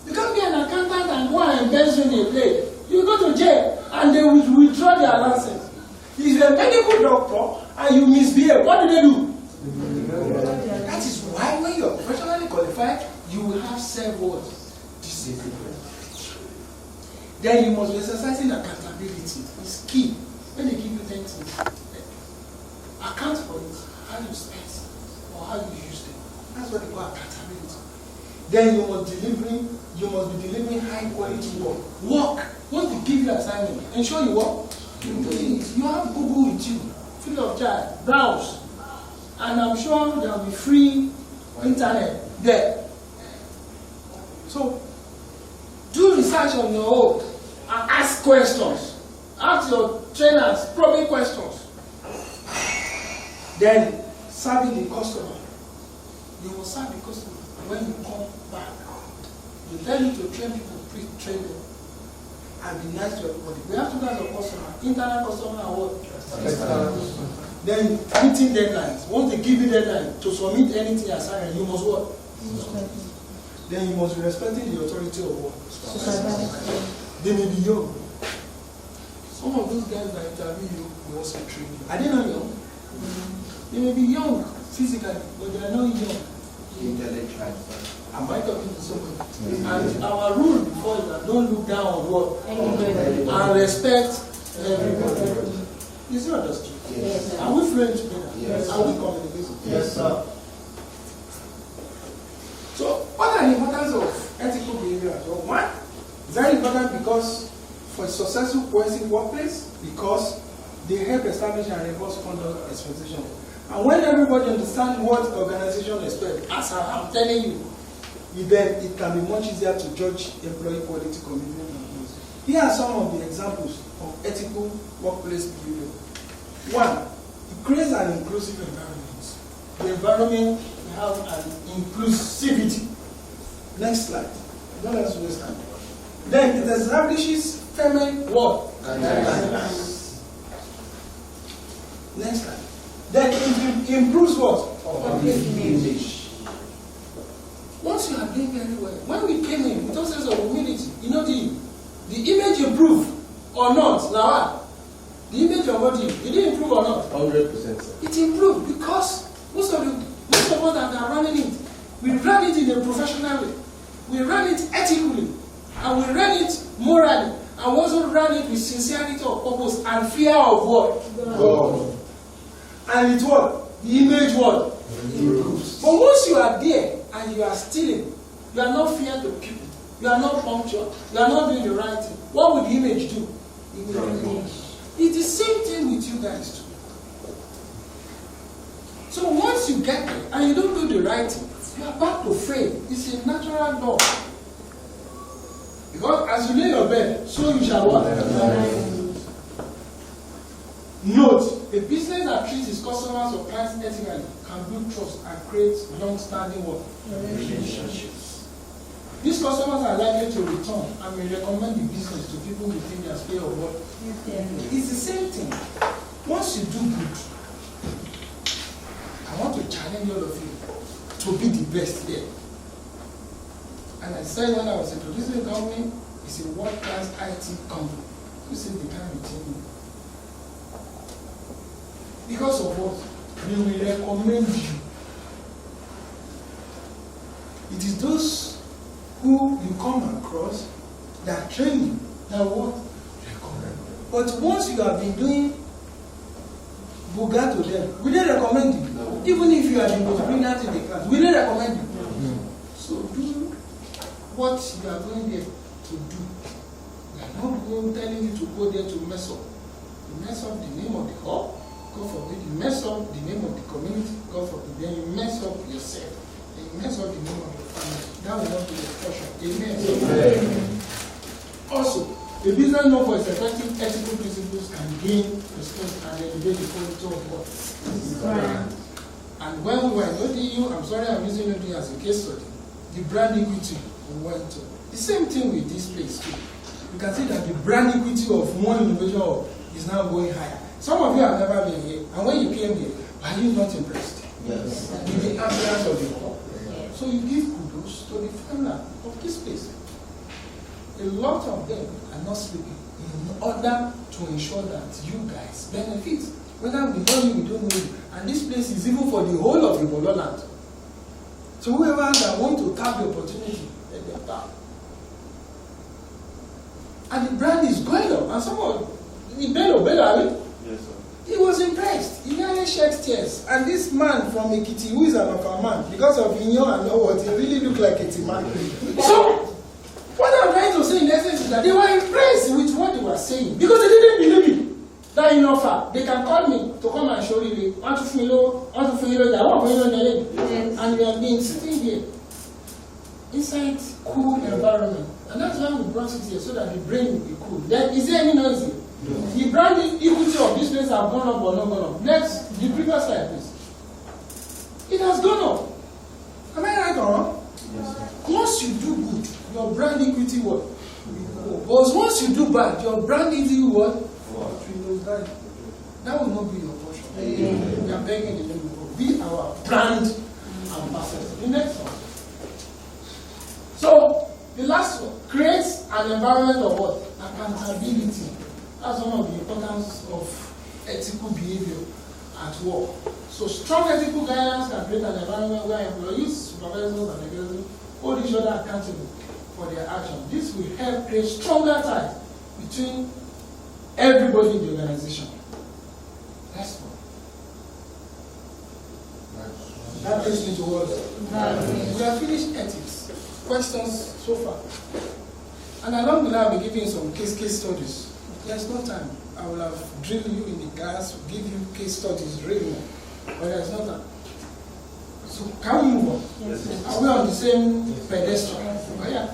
You can't be an accountant and go and embezzle in a play. You go to jail and they will withdraw their license. If you're a medical doctor and you misbehave, what do? That is why when you're professionally qualified, you will have self-worth, discipline. Then you must be exercising accountability. It's key. When they give you 10 things, account for it, how you spend or how you use them. That's what they call accountability. Then you must be delivering high quality work. Work. Once they give you an assignment, ensure you work. You have Google with you, free of charge, browse. And I'm sure there will be free internet there. So do research on your own and ask questions. Ask your trainers probing questions. Then serving the customer. You will serve the customer when you come back. You tell you to train people, please train them. And be nice to everybody. We have two kinds of customer, internal customer and what? External customer. Then meeting deadlines. Once they give you deadline to submit anything assignment, you must what? Then you must be respecting the authority of what? They may be young. Some of those guys that interview you will also train you. Are they not young? They may be young physically, but they are not young. Am I talking to somebody? And our rule before is that don't look down on what? And respect everybody. Is it understood? Yes. Are we fluent together? Yes. Are we communicating? Yes, sir. So, what are the importance of ethical behavior? So, one, very important because for a successful cohesive workplace, because they help establish and reinforce conduct expectations. And when everybody understands what organization expects, as I'm telling you, then it can be much easier to judge employee quality, commitment, and goals. Here are some of the examples of ethical workplace behavior. One, it creates an inclusive environment. The environment will have an inclusivity. Next slide. Don't let's waste time. Then it establishes family what? Next slide. Then it improves what? Public image. Once you are doing very well, when we came in with a sense of humility, you know the image improved or not. Now, the image of what did it improve or not? 100%. It improved because most of us that are running it, we run it in a professional way. We run it ethically, and we run it morally, and we also run it with sincerity of purpose and fear of what? God. And it's what? The image what? Improves. But once you are there and you are stealing, you are not fair to people, you are not punctual, you are not doing the right thing, what will the image do? It will diminish. It's the same thing with you guys too. So once you get there and you don't do the right thing, you are about to fail. It's a natural law. Because as you lay your bed, so you shall what? Note, a business that treats its customers or clients ethically can build trust and create long-standing relationships. These customers are likely to return and may recommend the business to people within their sphere of work. It's the same thing. Once you do good, I want to challenge all of you to be the best here. And I said when I was introducing the company, it's a world-class IT company. You see the kind of thing. Because of what? They will recommend you. It is those who people you come across that train you, that what? Recommend. But once you have been doing buga to them, will they recommend you? No. Even if you are the most brilliant in the class, will they recommend you? No. So do what you are going there to do. We are not going telling you to go there to mess up. You mess up the name of the hall, God forbid. You mess up the name of the community, God forbid. Then you mess up yourself. Then you mess up the name of your family. That will not be your portion. Amen. Amen. Also, a business known for its effective ethical principles can gain respect and elevate the quality of what? Right. And when we were in ODU, I'm sorry I'm using ODU as a case study, the brand equity we went to. The same thing with this place too. You can see that the brand equity of one innovation hub is now going higher. Some of you have never been here, and when you came here, were you not impressed? Yes. With the ambience of the hall. Yes. So you give kudos to the founder of this place. A lot of them are not sleeping in order to ensure that you guys benefit. Whether we know you, we don't know you. And this place is even for the whole of Igbo land. So whoever that want to tap the opportunity, let them tap. And the brand is going up. And someone, yes, sir. He was impressed. He nearly shed tears. And this man from Ekiti, who is an upper man, because of Inyo and know what, he really looked like a man. So, what I'm trying to say in essence is that they were impressed with what they were saying because they didn't believe it. That in offer, they can call me to come and show you. Want to feel and we have been sitting here inside cool environment. And that's why we brought it here, so that the brain will be cool. Then, is there any noise? No. The brand equity of this place have gone up or not gone up. Next, the previous slide, please. It has gone up. Am I right or wrong? Yes, sir. Once you do good, your brand equity what? But once you do bad, your brand equity what? That will not be your portion. Amen. We are begging the name of God. Be our brand ambassador. The next one. So, the last one creates an environment of what? Accountability. That's one of the importance of ethical behavior at work. So, strong ethical guidance can create an environment where employees, supervisors, and executives hold each other accountable for their actions. This will help create stronger ties between everybody in the organization. That's one. That takes me to what? We have finished ethics. Questions so far. And along the line, I'll be giving some case studies. There's no time. I will have drilled you in the class, give you case studies, really. But there's no time. So, can we move on? Yes. Are we on the same pedestal? Oh, yeah.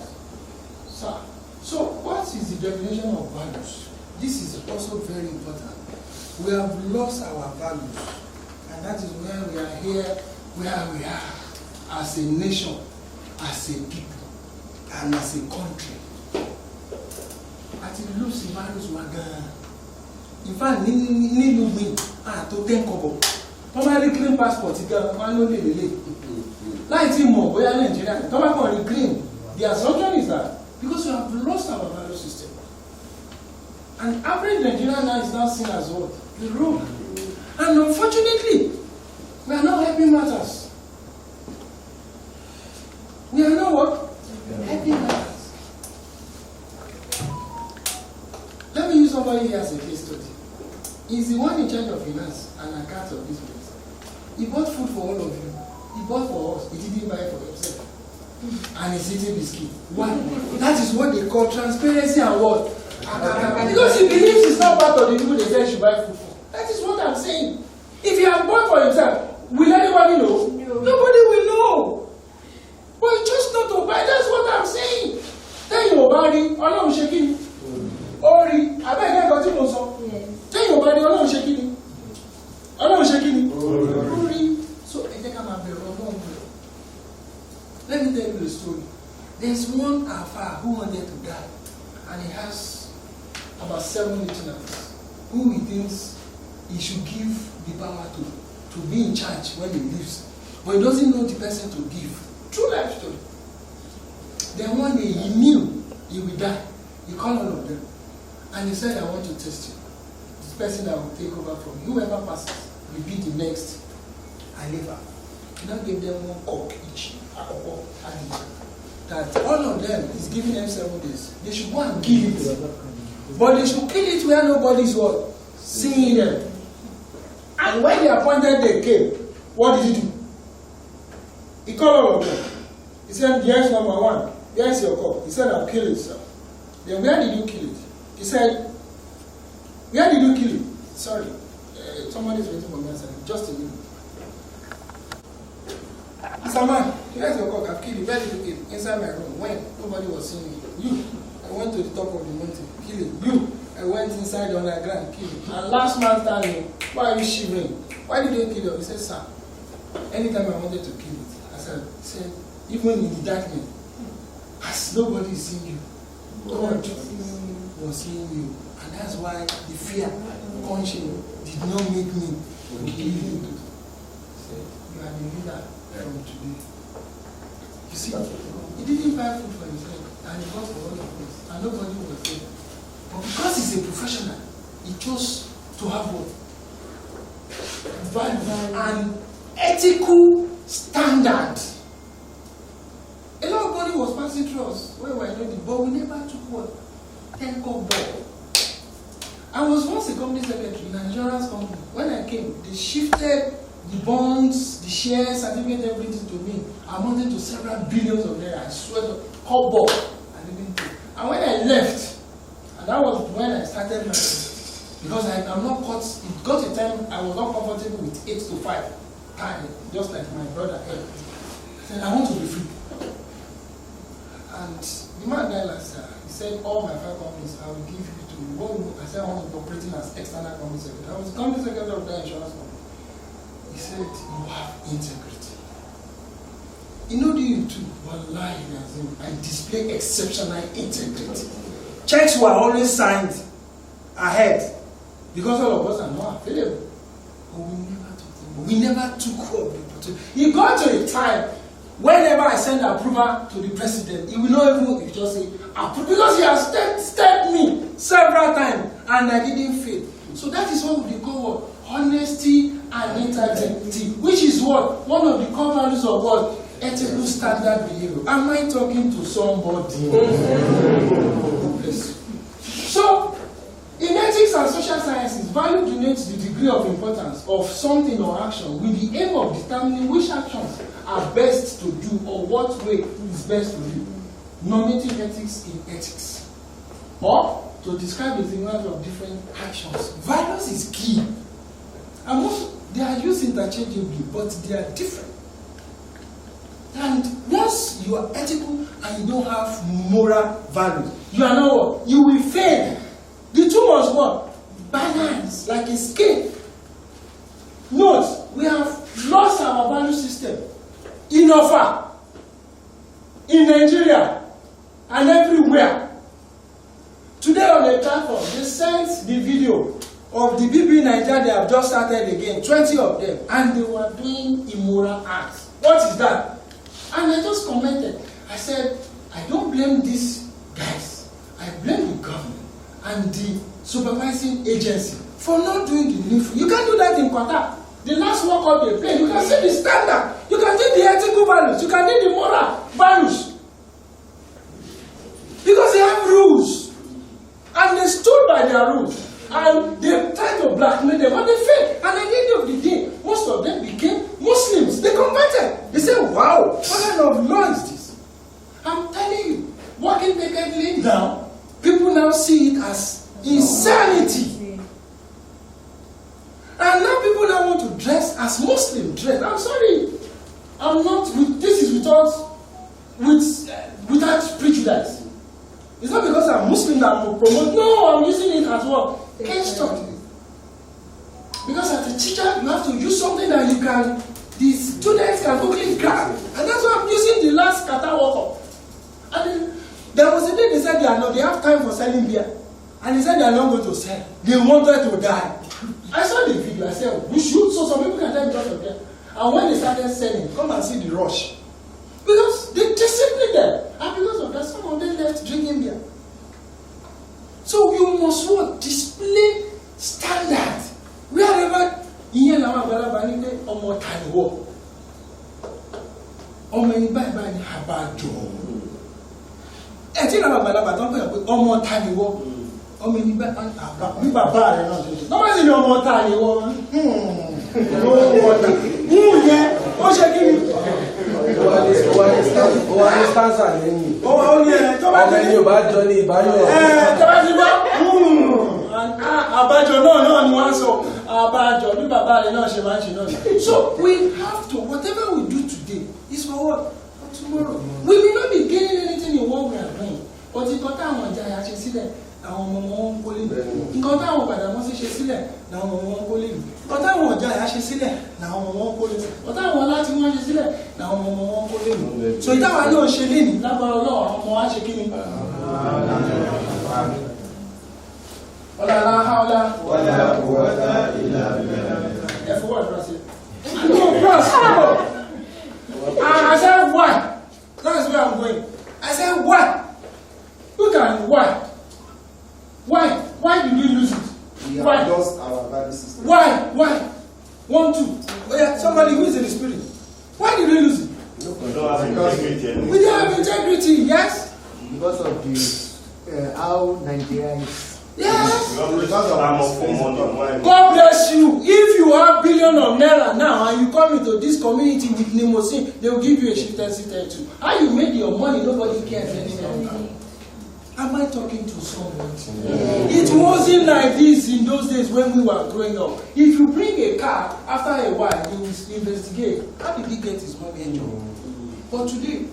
So, what is the definition of values? This is also very important. We have lost our values. And that is where we are here, where we are as a nation, as a people, and as a country. Àti lose the values wa gan. In fact, nílùú mi, tó 10 kobo. Tó bá rí green passport gan, wọ́n ló lè lélẹ̀. Láì tí mọ̀ bóyá Nàìjíríà, tó bá kàn rí green, the assumption is that because we have lost our value system. And average Nigerian now is now seen as what? The road. And unfortunately, we are not helping matters. We are not what? Helping matters. Let me use somebody here as a case study. He's the one in charge of finance and accounts of this place. He bought food for all of you. He bought for us. He didn't buy for himself. And he's eating biscuit. Why? That is what they call transparency and what? Because he believes it's not part of the people they say should buy food for. That is what I'm saying. If he has bought for himself, will anybody know? No. Nobody will know. But it's just not to buy. That's what I'm saying. Then you buy Ọlọ́run ṣe kí ni? Ori, abeg get got so. Then you buy Ọlọ́run ṣe kí ni? Ọlọ́run ṣe kí ni? Ori. So ẹ jẹ́ ká máa bẹ̀rù Ọlọ́run. Let me tell you a story. There's one Alpha who wanted to die, and he has about 7 lieutenants who he thinks he should give the power to be in charge when he leaves. But he doesn't know the person to give. True life story. Then one day he knew he would die. He called all of them. And he said, I want to test you. This person that will take over from you, whoever passes, will be the next Aliva. He now gave them one cock each. that all of them is giving them 7 days. They should go and kill it. But they should kill it where nobody's what? Seeing them. And when they appointed the king, what did he do? He called all of them. He said, here's number 1. Here's your cup. He said, I'll kill it, sir. Then where did you kill it? He said, where did you kill it? Sorry. Somebody's waiting for me. I said, just a minute. He said, man, here's your cup. I've killed it. Where did you kill it? Inside my room. When? Nobody was seeing me. You. I went to the top of the mountain. Kill it. You. I went inside the underground. Kill it. And last man standing, why are you shivering? Why did you kill it? He said, sir, anytime I wanted to kill it, I said, even in the darkness, as nobody is seeing you, God was seeing you. And that's why the fear, conscience, did not make me kill you. He said, you are the leader from today. You see, he didn't buy food for himself, and he got for all of us, and nobody was there. But because he's a professional, he chose to have what? Value and ethical standard. A lot of money was passing through us when we were doing it, but we never took what? 10 cup ball. I was once a company secretary in an insurance company. When I came, they shifted the bonds, the shares, certificate, everything to me, amounting to several billions of naira. I swear to cup ball. I didn't do. And when I left, and that was when I started my, because I'm not caught, it got a time I was not comfortable with 8 to 5 time, just like my brother. I said, I want to be free. And the man died last year. He said, all my 5 companies, I will give you to you. I said, I want to be operating as external company secretary. I was the company secretary of that insurance company. He said, you have integrity. You know the you too. Wallahi, I display exceptional integrity. Checks were always signed ahead because all of us are not available. But we never took up the opportunity. He got to a time. Whenever I send approval to the president, he will not even just say approve because he has stepped me several times and I didn't fail. So that is what we call what? Honesty and integrity, which is what? One of the core values of what? Ethical standard behavior. Am I talking to somebody? Yes. So, in ethics and social sciences, value denotes the degree of importance of something or action with the aim of determining which actions are best to do or what way is best to do. Normative ethics in ethics. Or, to describe the sequence of different actions. Values is key. And most, they are used interchangeably, but they are different. And once you are ethical and you don't have moral values, you are not what? You will fail. The two must what? Balance, like a scale. Note, we have lost our value system in Ofa, in Nigeria, and everywhere. Today on the platform, they sent the video of the BB Nigeria. They have just started again, 20 of them, and they were doing immoral acts. What is that? And I just commented. I said, I don't blame these guys. I blame the government and the supervising agency for not doing the needful. You can't do that in Qatar. The last World Cup they play, you can see the standard. You can see the ethical values. You can see the moral values. Because they have rules. And they stood by their rules. And they tried to blackmail them, but they failed. And at the end of the day, most of them became Muslims. They converted. They said, wow, what kind of law is this? I'm telling you, working nakedly now, people now see it as insanity. And now people now want to dress as Muslim dress. I'm sorry. I'm not, this is without prejudice. It's not because I'm Muslim that I'm promote. No, I'm using it as well. Case study. Because as a teacher, you have to use something that you can, the students can quickly grab. And that's why I'm using the last Qatar World Cup. And then, there was a day they said they have time for selling beer. And they said they are not going to sell. They wanted to die. I saw the video. I said, we should, so some people can die because of that. And when they started selling, come and see the rush. Because they disciplined them. And because of that, some of them left drinking beer. So you must what? Display standard. Wherever ìyẹn làwọn àgbàlagbà ní pé ọmọ tàníwọ ọmọ ẹni báyìí báyìí ní àbájọ ẹ tí ìlànà àgbàlagbà tó ń pè é pé ọmọ ta ni wọ́ ọmọ ẹni bí bàbá rẹ náà ṣe ṣe lọ́wọ́ sì ni ọmọ ta ni wọ́ yẹn ó ṣe kí ni. ó wá ní stanza lẹ́yìn ó ní ẹ tó bá ọmọ ẹni ò bá jọ ní ìbáyọ̀. tó bá ti bá àbájọ náà ni wọ́n sọ àbájọ bí bàbá rẹ náà ṣe máa ń ṣe náà. So we have to, whatever we do today is for what? For tomorrow. We may not be gaining anything in what we are doing, but nǹkan táwọn ọjà yà ṣe sílẹ̀ àwọn ọmọ wọn ń kó lè lù. Nǹkan táwọn Gbàdámọ́sí ṣe sílẹ̀ làwọn ọmọ wọn ń kó lè lù. Nǹkan táwọn ọjà yà ṣe sílẹ̀ làwọn ọmọ wọn ń kó lè lù. Nǹkan táwọn láti wọ́n ṣe sílẹ̀ làwọn ọmọ wọn ń kó lè lù. So ìtawà náà ṣe lénìí lágbára Ọlọ́run àwọn ọmọ wa ṣe kí ni? Wala hawla wala quwwata illa billah. F word, that's it. No, cross. I said why? That's where I'm going. I said why? Look at why. Why did we lose it? We Why? have lost our value system. Why? 1, 2. Oh yeah, somebody who is in the spirit. Why did we lose it? We don't have integrity anymore. We don't have integrity, yes? Because of the how Nigeria is. Yes. We always stand up for money. Why? God bless you. If you have billion of naira now and you come into this community with limousine, they will give you a shifted seated too. How you make your money, nobody cares anymore. Am I talking to someone? It wasn't like this in those days when we were growing up. If you bring a car, after a while, they will investigate. How did he get his money enjoy? But today,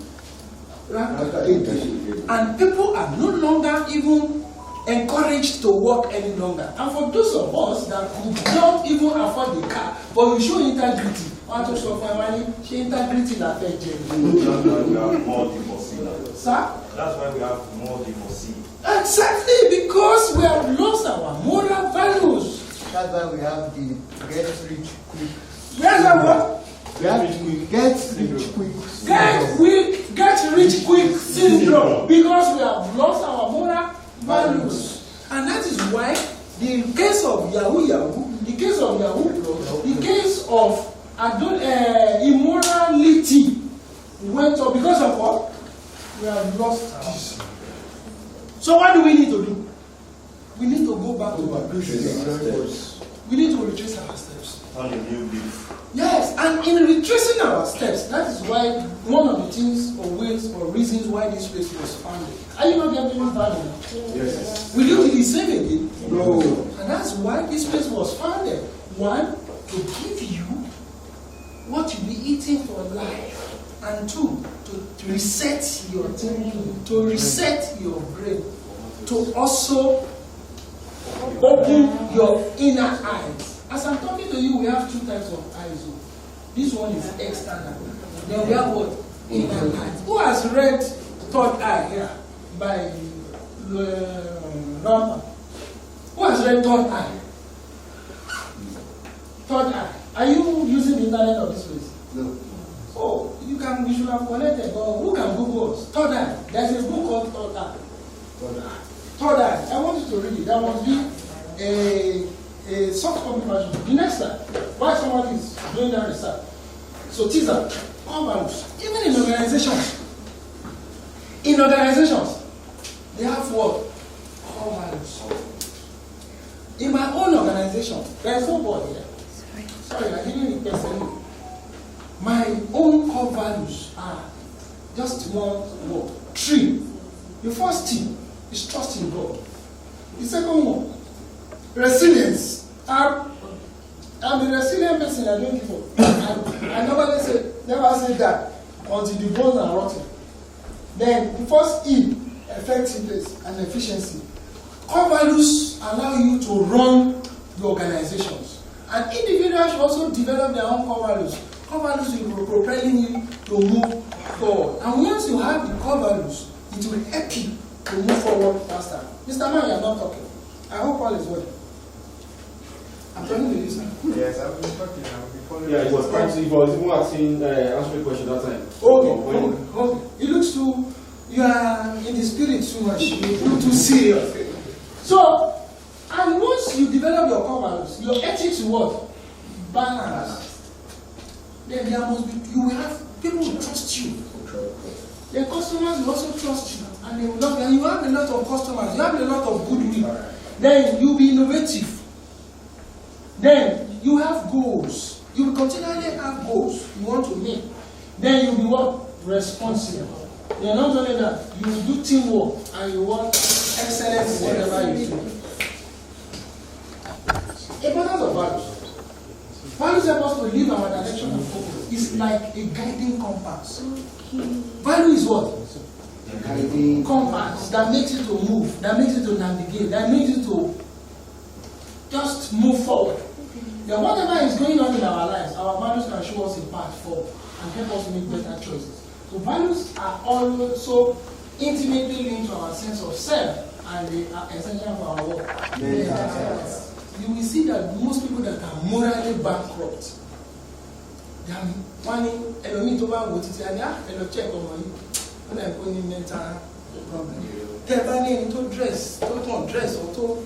and people are no longer even encouraged to work any longer. And for those of us that could not even afford the car, but you show integrity, want to show integrity that they That's why we have more divorce now. Sir? That's why we have more divorce. Exactly, because we have lost our moral values. That's why we have the get rich quick. Yes, and what? We have the get rich quick. Get rich quick syndrome, because we have lost our moral values. And that is why the case of Yahoo, the case of Yahoo Plus, the case of immorality went up because of what? We have lost this. So what do we need to do? We need to go back to our basics. We need to retrace our steps. On a new leaf. Yes, and in retracing our steps, that is why one of the things or ways or reasons why this place was founded. Are you not getting me value now? Yes. Will you do the same again? No. And that's why this place was founded. One, to give you what you'll be eating for life. And two, to reset your thinking, to reset your brain, to also open your inner eyes. As I'm talking to you, we have two types of eyes. This one is external. Then we have what? Inner eyes. Who has read Third Eye here by Rampa? Who has read Third Eye? Third Eye. Are you using the internet of this place? No. Oh, you should have connected. But who can Google us? Third Eye. There's a book called Third Eye. Third Eye. I want you to read it. There must be a soft copy version. The next time, while somebody is doing that research. So teaser, core values. Even in organizations, they have what? Core values. In my own organization, there is nobody here. Sorry, I didn't person. My own core values are just one word. 3. The first thing is trust in God. The second one, resilience. I'm a resilient person. I don't give up. I never say that until the bones are rotten. Then the first E, effectiveness and efficiency. Core values allow you to run the organizations. And individuals should also develop their own core values. Core values will be propelling you to move forward. And once you have the core values, it will help you to move forward faster. Mr. Man, you are not talking. I hope all is well. I'm talking to you, sir. Yes, I've been talking. I've been following. Yeah, it was trying to, even asking, answering a question that time. Okay. It looks too, you are in the spirit too much. You look too serious. So, and once you develop your core values, your ethics will what? Balance. Then there must be, you will have, people will trust you. The customers will also trust you and they will love you. And you have a lot of customers, you have a lot of goodwill. Then you'll be innovative. Then you have goals. You will continually have goals you want to make. Then you'll be what? Responsible. You're not only that, you will do teamwork and you want excellence in whatever you do. Importance of values. Values help us to live our direction and focus. It's like a guiding compass. Value is what? A guiding Compass that makes you to move, that makes you to navigate, that makes you to just move forward. Then whatever is going on in our lives, our values can show us a path forward and help us make better choices. So values are also intimately linked to our sense of self and they are essential for our work. You will see that most people that are morally bankrupt, they are wanting elomi to buy what it is and check on money when I go in mental problem. They are need to dress, don't dress or to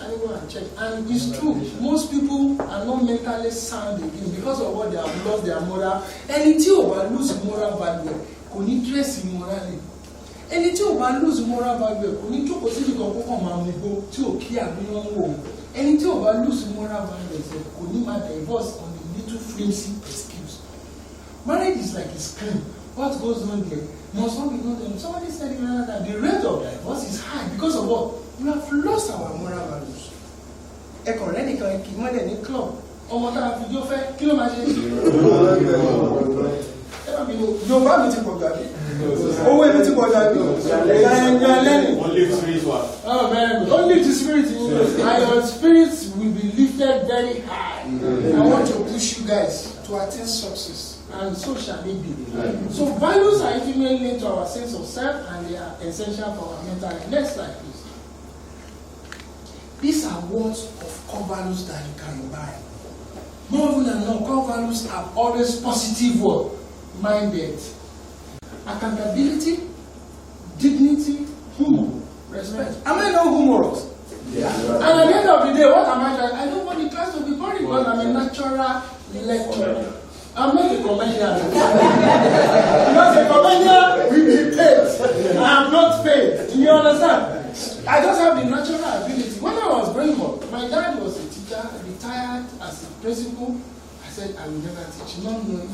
anyone and check. And it's true, most people are not mentally sound again because of what they have lost their moral. Anything about lose moral value, kò ní dress immorally. Anything about lose moral value, kò ní jókòó sí ìkan kókò máa mú igbó tí ò kí àbíyàn wò. Anything about lose moral value, kò ní máa divorce on the little flimsy excuse. Marriage is like a screen. What goes on there must not be known. Somebody said it another time, the rate of divorce is high because of what? We have lost our moral values. Ẹ̀kọ́ rẹ̀ nìkan kì í mọ́lẹ̀ ní club. Ọmọ tá a fi jó fẹ́ kí ló máa ṣe? Yorùbá mi ti pọ̀ jù àbí? Owó èmi ti pọ̀ jù àbí? Ẹ̀yà lẹ́nu. Only spiritual. Oh, very good. Only the spirit in you. And your spirits will be lifted very high. I want to push you guys to attain success. And so shall it be. So values are intimately linked to our sense of self and they are essential for our mental health. Next slide, please. These are words of core values that you can buy. More often than not, core values are always positive minded. Accountability, dignity, humor, respect. Am I not humorous? Yeah. And at the end of the day, what am I trying? I don't want the class to be boring because I'm a natural lecturer. I'm not a comedian. Because a comedian will be paid. I am not paid. Do you understand? I just have the natural ability. When I was growing up, my dad was a teacher, retired as a principal. I said, I will never teach. Not knowing,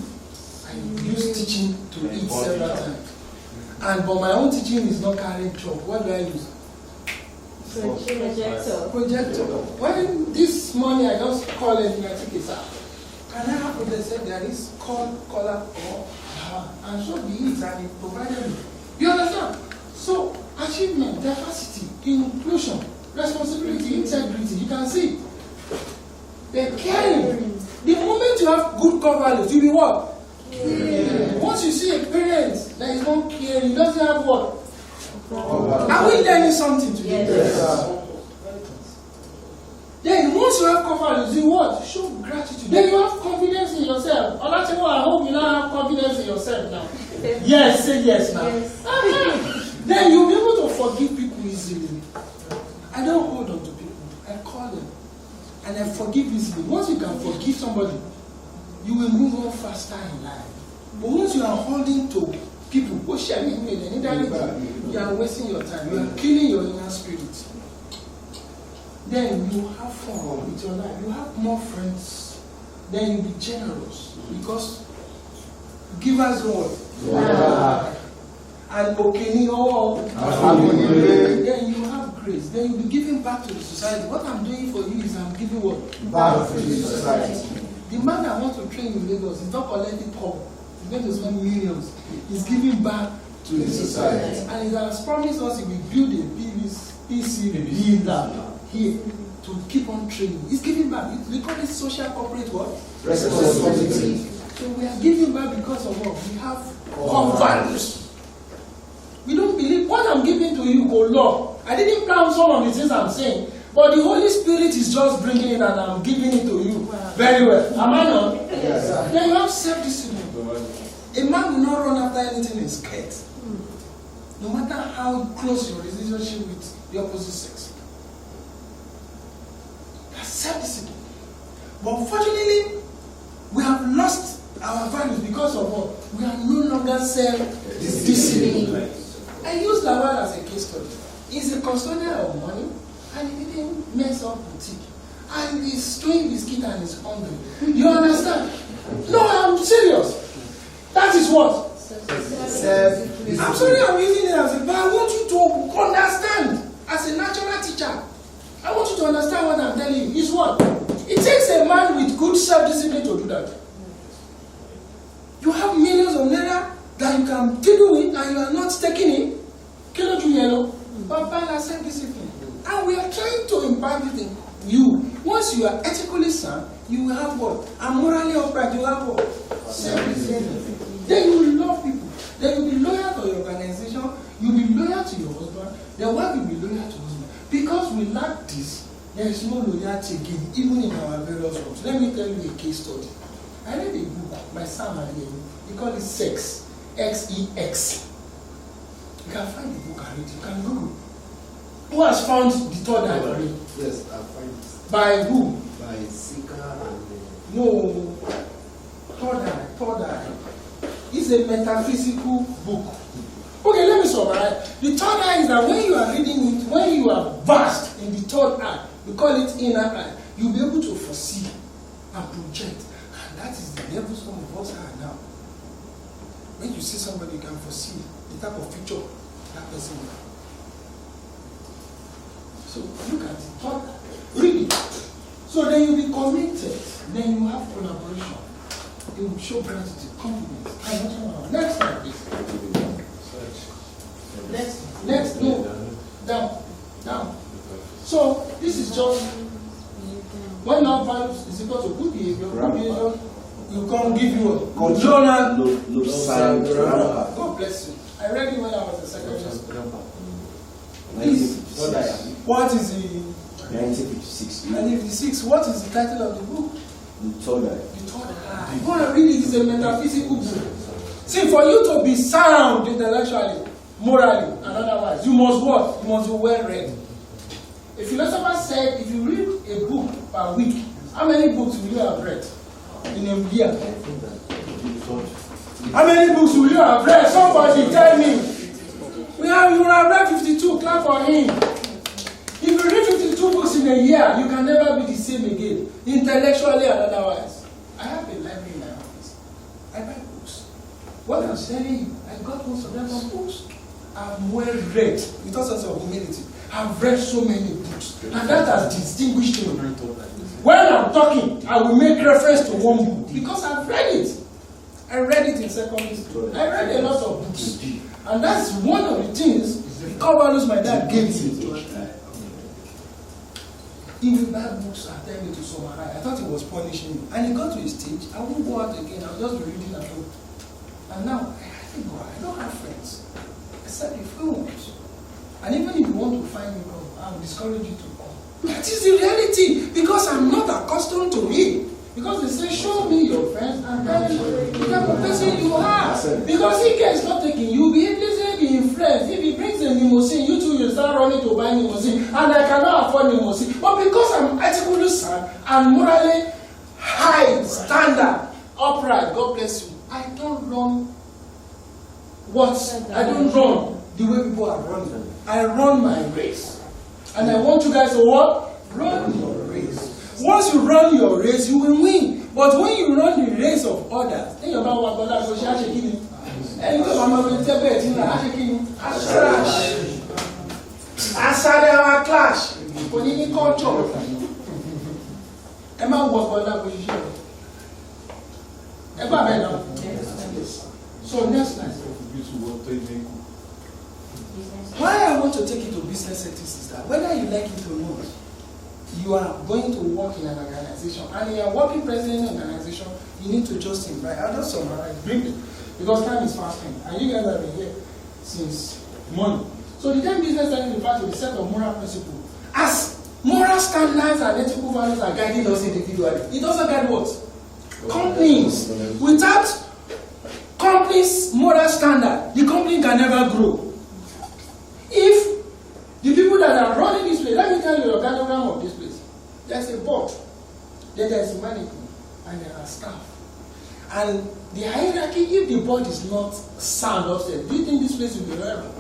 I used teaching to eat several times. But my own teaching is not carrying chalk. What do I use? Projector. When this morning I just called it and I took it out. Can I have what they said there is color or power? And so be it and it provided me. You understand? So achievement, diversity, inclusion, responsibility, integrity, you can see. They're caring. The moment you have good core values, you'll be what? Yeah. Once you see a parent that is not caring, doesn't have what? Are we learning something today? Yes. Then once you have core values, you what? Show gratitude. Then you have confidence in yourself. I hope you now have confidence in yourself now. Yes, say yes now. Yes. Then you'll be able to forgive people easily. I don't hold on to people. I call them. And I forgive easily. Once you can forgive somebody, you will move on faster in life. But once you are holding to people who share with me, you are wasting your time. You are killing your inner spirit. Then you have fun with your life. You have more friends. Then you be generous. Because givers what? Yeah. And then you have grace. Then you'll be giving back to the society. What I'm doing for you is I'm giving what? Back to the society. The man that wants to train in Lagos is not collecting pop. He's going to spend millions. He's giving back to the society. And he has promised us he will build a PC builder here to keep on training. He's giving back. We call it social corporate what? Responsibility. So we are giving back because of what? We have core values. We don't believe what I'm giving to you, oh Lord. I didn't plan some of the things I'm saying, but the Holy Spirit is just bringing it and I'm giving it to you. Very well. Am I not? Yes. Then you have self-discipline. A man will not run after anything in scared. No matter how close your relationship with the opposite sex. That's self-discipline. But unfortunately, we have lost our values because of what? We are no longer self-disciplined. I use Lawal as a case study. He's a custodian of money and he didn't mess up boutique. And he's doing biscuit and he's hungry. You understand? No, I'm serious. That is what? I'm sorry I'm using it as a, but I want you to understand as a natural teacher. I want you to understand what I'm telling you. Is what? It takes a man with good self-discipline to do that. You have millions of naira that you can deal with and you are not taking it. Cannot you yellow? But find self-discipline. And we are trying to impart it in you. Once you are ethically sound, you will have what? And morally upright, you have what? Self-discipline. Then you will love people. Then you will be loyal to your organization. You will be loyal to your husband. The wife will be loyal to husband. Because we lack this, there is no loyalty again, even in our various works. Let me tell you a case study. I read a book by Sam Adeyemi. He called it Sex. X-E-X. You can find the book and read it. You can Google. Who has found the third eye already? Yes, I find it. By who? By Sika and No. Third eye. It's a metaphysical book. Okay, let me summarize. The third eye is that when you are reading it, when you are vast in the third eye, we call it inner eye, you'll be able to foresee and project. And that is the level some of us are now. When you see somebody, you can foresee the type of future that person will have. So look at the third eye. Read it. So then you'll be committed. Then you have collaboration. You will show gratitude, confidence. Next slide, please. Next, no. Down. So this is just when our values is equal to good behavior, you can't give you a journal. God bless you. I read it when I was a secondary school. Please. What is the 1956. 1956? What is the title of the book? The third eye. The third eye. Go and read it. It's a metaphysical book. See, for you to be sound intellectually, morally, and otherwise, you must what? You must be well read. A philosopher said, if you read a book per week, how many books will you have read in a year? How many books will you have read? Somebody tell me. You have read 52. Clap for him. If you read 52 books in a year, you can never be the same again, intellectually and otherwise. I have a library in my office. I buy books. What I'm telling you, I got most of them from books. I'm well read, with all sorts of humility. I've read so many books, and that has distinguished me. When I'm talking, I will make reference to one book because I've read it. I read it in secondary school. I read a lot of books, and that's one of the things the core values my dad gave me. If you buy books and tell me to summarize, I thought he was punishing me. And he got to a stage, I won't go out again, I'll just be reading at home. And now, I don't have friends. Except if you want. And even if you want to find me, I will discourage you to come. That is the reality, because I'm not accustomed to it. Because they say, show me your friends and tell me the type of person you are. Because if he is not taking you, be influenced. If he brings a limousine, you too will start running to buy limousine. And I cannot afford limousine. But because I'm ethically sound and morally high, standard, upright, God bless you, I don't run the way people are running. I run my race. And I want you guys to what? Run your race. Once you run your race, you will win. But when you run the race of others, then you're not what God goes, and you I'm going to tell you, I clash. But in culture, Emma was God position. So next slide. Why I want to take you to business ethics is that whether you like it or not, you are going to work in an organization, and you are working president in an organization, you need to just invite. I'll just summarize briefly, because time is fast spent, and you guys have been here since morning. So the term business ethics refers to the set of moral principles. As moral standards and ethical values are guiding us individually, it doesn't guide what? Companies. Without companies' moral standard, the company can never grow. If the people that are running this place, let me tell you the organogram of this place. There's a board, then there's a management, and there are staff. And the hierarchy, if the board is not sound upstairs, do you think this place will be running?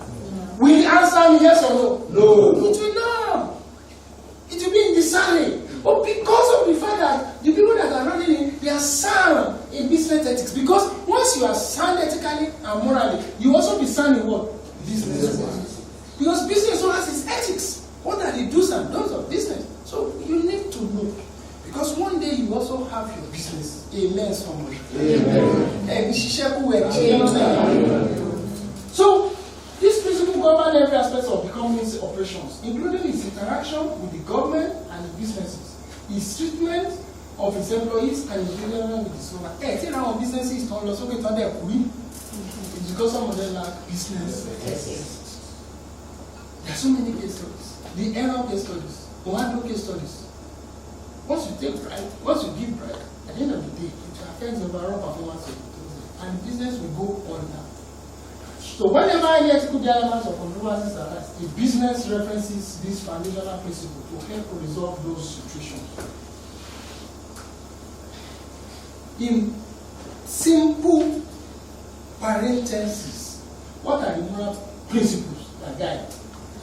Will the answer me yes or no? No. It will not. It will be in disarray. But because of the fact that the people that are running it, they are sound in business ethics. Because once you are sound ethically and morally, you also be sound in what? Business. Because business owners is ethics. What are the do's and don'ts of business? So you need to know. Because one day you also have your business. Amen, somebody. Amen. So this principle governs every aspect of the company's operations, including its interaction with the government and the businesses, its treatment of its employees, and its relationship with its owner. See now businesses turn loss, okay, turn there, it's because some of them lack business ethics. There are so many case studies. The error case studies, Oando case studies. Once you take pride, once you give pride, at the end of the day, it affects the overall performance of the business, and business will go on now. So whenever any ethical elements or controversies arise, the business references this foundational principle to help resolve those situations. In simple parentheses, what are the moral principles that guide?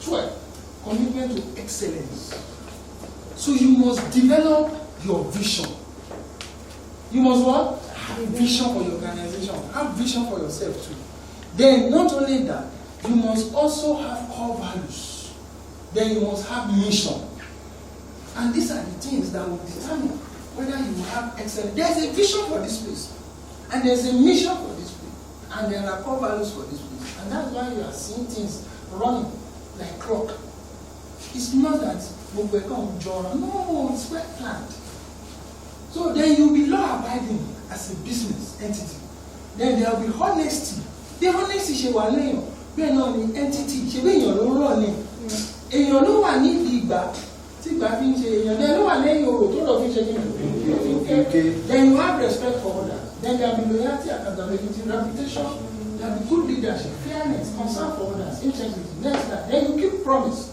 12. Commitment to excellence. So you must develop your vision. You must what? Have a vision for your organization. Have vision for yourself too. Then not only that, you must also have core values. Then you must have mission. And these are the things that will determine whether you have excellence. There is a vision for this place. And there is a mission for this place. And there are core values for this place. And that's why you are seeing things running like clock. It's not that we become Jordan. No, it's well planned. So then you'll be law abiding as a business entity. Then there will be honesty. The honesty she wà lẹ́yìn bẹ́ẹ̀ náà ni entity ṣe bí èèyàn ló rọ̀ ni èèyàn ló wà ní ìgbà tí ìgbà fi ń ṣe èèyàn then ló wà lẹ́yìn orò tó lọ fi ṣe kí then you have respect for others. Then there will be loyalty, accountability, reputation, there will be good leadership, fairness, concern for others, integrity, next time. Then you keep promise.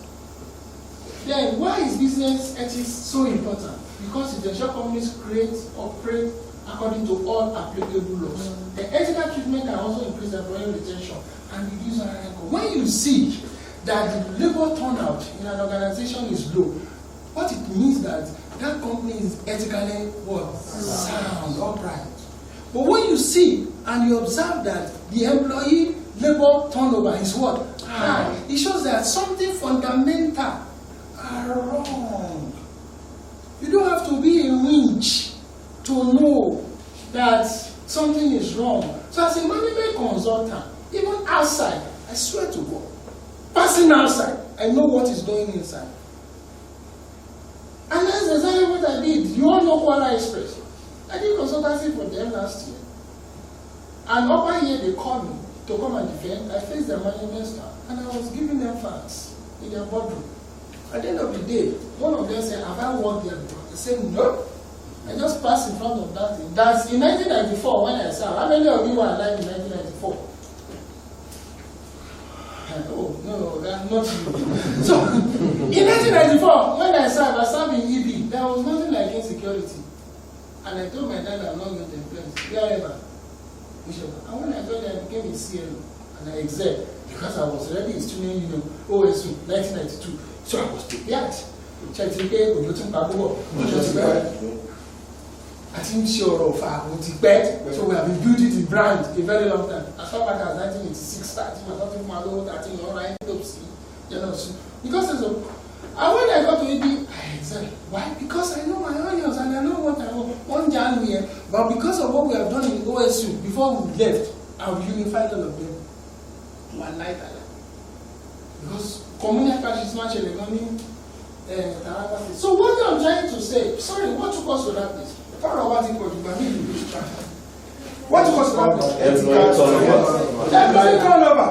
Then why is business ethics so important? Because it ensures companies operate according to all applicable laws. The ethical treatment can also increase employee retention and reduce unemployment. When you see that the labor turnout in an organization is low, what it means that company is ethically what? Sound, upright. But when you see and you observe that the employee labor turnover is what? High. It shows that something fundamental are wrong. You don't have to be a winch to know that something is wrong. So as a management consultant, even outside, I swear to God, passing outside, I know what is going inside. And that's exactly what I did. You all know Kuala Express. I did consultancy for them last year. And over here they called me to come and defend. I faced their management staff and I was giving them facts in their boardroom. At the end of the day, one of them said, have I worked there before? I said, no. I just passed in front of that thing. That's in 1994 when I saw. How many of you were alive in 1994? Oh, no, that's not you. So, in 1994, when I served in EB, there was nothing like insecurity. And I told my dad I'm not going to employ wherever. And when I got there, I became a CLO. And I excelled because I was already in student union, OSU, 1992. So I was prepared. I think sure of so we have been building the brand a very long time. As far back as 1986, starting because and when I got to ED, I excelled. Why? Because I know my audience and I know what I want. One January, but because of what we have done in OSU before we left, I've unified all of them one night. Because community practice much in the money. So what I'm trying to say, sorry, what took us to that place? What took us to that place? Turnover.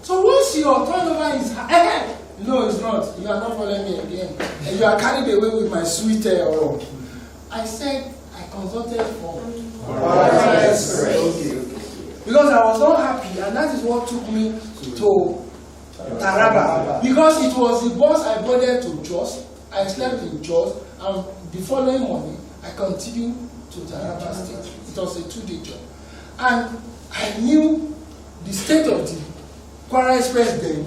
So once your turnover is ahead, no, it's not. You are not following me again. And you are carried away with my sweet oil. I said I consulted for because I was not happy, and that is what took me to Taraba, because it was the boss I boarded to Jos. I slept in Jos, and the following morning I continued to Taraba State. It was a 2-day job. And I knew the state of the Kwara Express then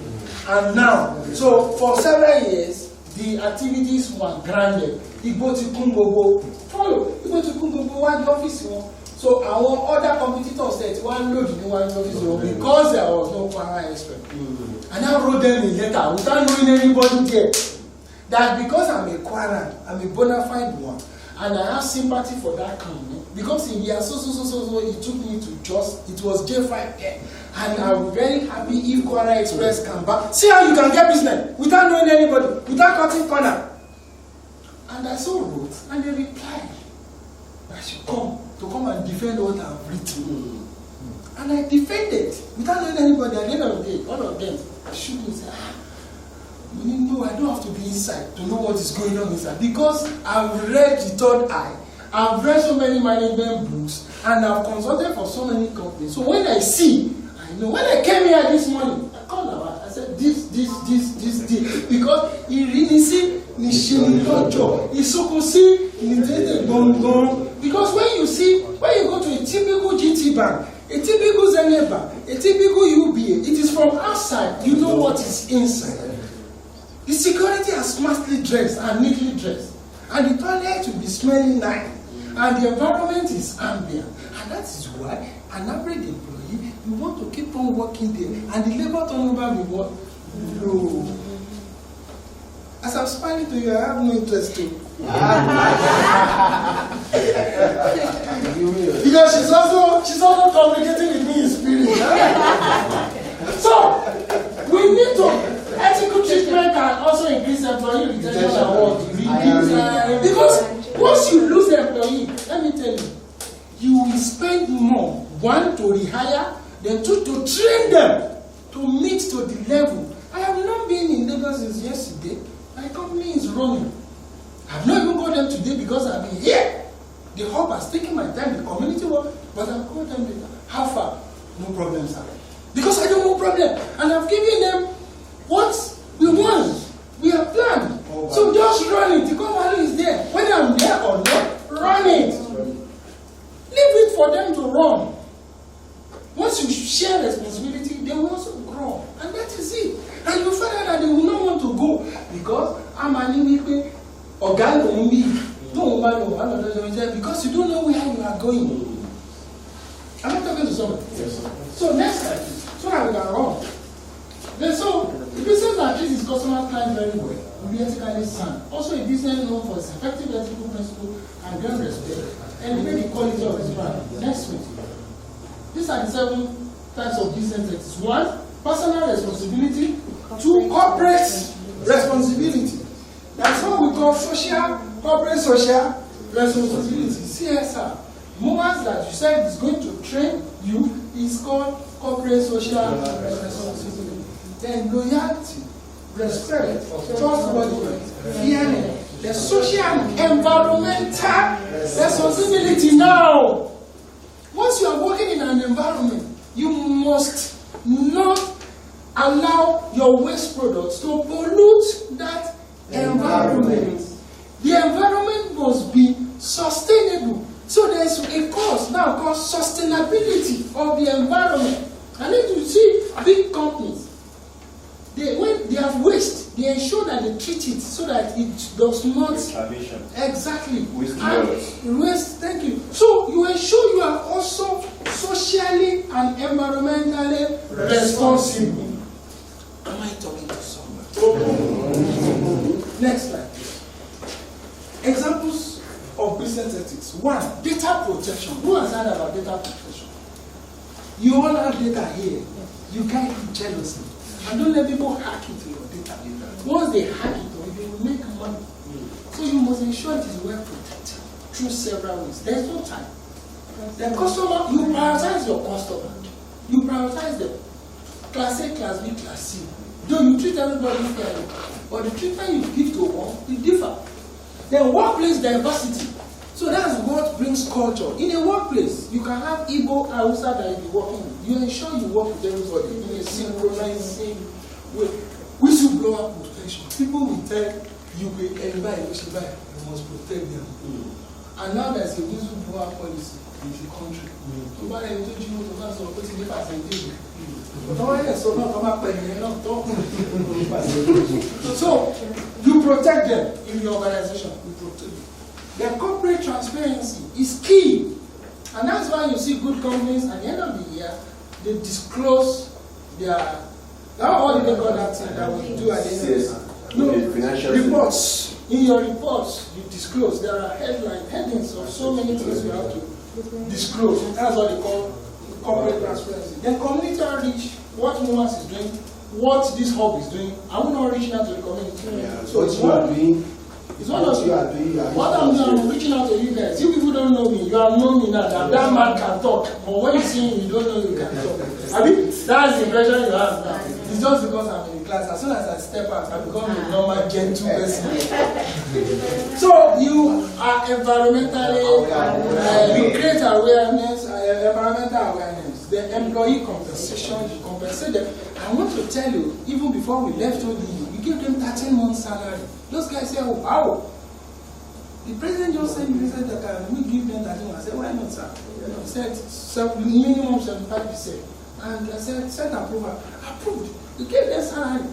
and now. So for several years, the activities were granted. Igbo ti kún gbogbo, follow, Igbo ti kún gbogbo wá ní ọ́fíìsì wọn. So our other competitors said one load in one office because there was no Kwara Express. And I wrote them a letter without knowing anybody there. That because I'm a Kwara, I'm a bona fide one, and I have sympathy for that company. Because in year so, it took me to it was J5 there. And I'm very happy if Kwara Express come back. See how you can get business without knowing anybody, without cutting corner. And I so wrote, and they replied, I should come and defend what I've written. And I defended without knowing anybody. At the end of the day, one of them shoot me and said, no, I don't have to be inside to know what is going on inside. Because I've read the third eye, I've read so many management books, and I've consulted for so many companies. So when I see, I know. When I came here this morning, I called about, I said, this. Because he really see, because when you go to a typical GT bank, a typical Zenith bank, a typical UBA, it is from outside, you know what is inside. The security are smartly dressed and neatly dressed, and the toilet will be smelling nice, and the environment is ambient, and that is why an average employee, you want to keep on working there, and the labor turnover will work low. As I'm smiling to you, I have no interest to. Because she's also communicating with me in spirit. So we need to ethical treatment can also increase employee retention and because once you lose the employee, let me tell you, you will spend more, 1 to rehire, then 2 to train them to meet to the level. I have not been in Lagos since yesterday. My company is running. I've not even called them today because I've been here. The hub has taken my time, the community work, but I've called them later. How far? No problem, sir. Because I don't want problem. And I've given them what we want. We have planned. So just run it. The company is there. Whether I'm there or not, run it. Leave it for them to run. Once you share responsibility, they will also grow. And that is it. And you find out that they will not want to go because I'm an individual organ because you don't know where you are going. I'm not talking to someone. Yes, so next time, so that we can run. Then so the business that treats its customer client very well will be ethically sound. Also a business known for its effective ethical principle and grand respect and the quality of its brand. Next week. These are the 7 types of business ethics. 1, personal responsibility. 2, corporate responsibility. That's what we call corporate social responsibility, CSR. Moments that you said is going to train you is called corporate social responsibility. Then loyalty, respect, trustworthiness, fairness, the social and environmental responsibility. Now, once you are working in an environment, you must not allow your waste products to pollute that environment. The environment must be sustainable. So there is a course now called sustainability of the environment. And if you see big companies, when they have waste, they ensure that they treat it so that it does not exactly waste. Thank you. So you ensure you are also socially and environmentally responsible. Am I talking to someone? Next slide. Examples of business ethics. 1, data protection. Who has heard about data protection? You all have data here. You can't be jealousy. And don't let people hack into your data. Once they hack it, they will make money. So you must ensure it is well protected through several ways. There is no time. The customer, you prioritize your customer. You prioritize them. Class A, Class B, Class C. Though you treat everybody fairly, but the treatment you give to one will differ. Then workplace diversity. So that's what brings culture. In a workplace, you can have Igbo, Hausa that you be working with. You ensure you work with everybody in a synchronized way. Whistleblower protection. People will tell you, you must protect them. And now there's a whistleblower policy in the country. So why are you talking about so put in the percentage? So you protect them in your organization. You protect them. Their corporate transparency is key. And that's why you see good companies at the end of the year, they disclose their all they call that thing that we do at the end of the year. No, financial reports. In your reports, you disclose. There are headings of so many things you have to disclose. That's what they call corporate transparency. Then community outreach, what MOAS is doing, what this hub is doing. I will not reaching out to the community. Yeah, So what you are doing. it's one of what I'm doing. I'm reaching out to you guys. You people don't know me. You have known me now. That man can talk. But when you see him, you don't know you can talk. I mean, that's the impression you have now. It's just because I'm in the class. As soon as I step out, I become a normal, gentle person. So you are environmentally, you create awareness, environmental awareness. The employee compensation, you compensate them. I want to tell you, even before we left ODU, we gave them 13 months salary. Those guys say, oh, wow. The president just said, that we give them 13 months. I said, why not, sir? He said, minimum 75%. And I said, send approval. Approved. We gave them salary.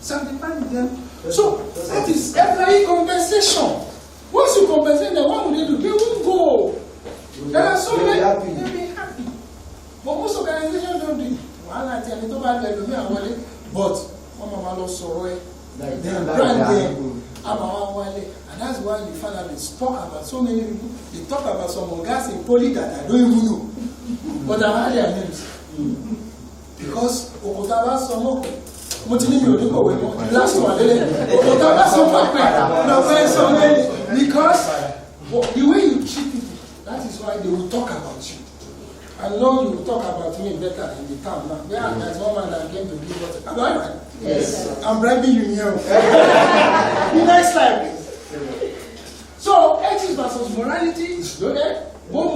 75 with them. So, that is employee compensation. Once you compensate them, what will they do? They will go. There are so many. They'll be happy. But most organizations don't do it. But, they brand them. And that's why you find out they talk about so many people. They talk about some guys in Poly that I don't even know. But I have their names. Because Okotaba Somo, Mutini Mioduko, last one, Okotaba Somo, because the way you treat people, that is why they will talk about you. I know you will talk about me better in the town now. Yeah, there's one man that came to give us. Am I right? Yes. I'm bribing you here. The next slide, please. So, ethics versus morality is loaded. Both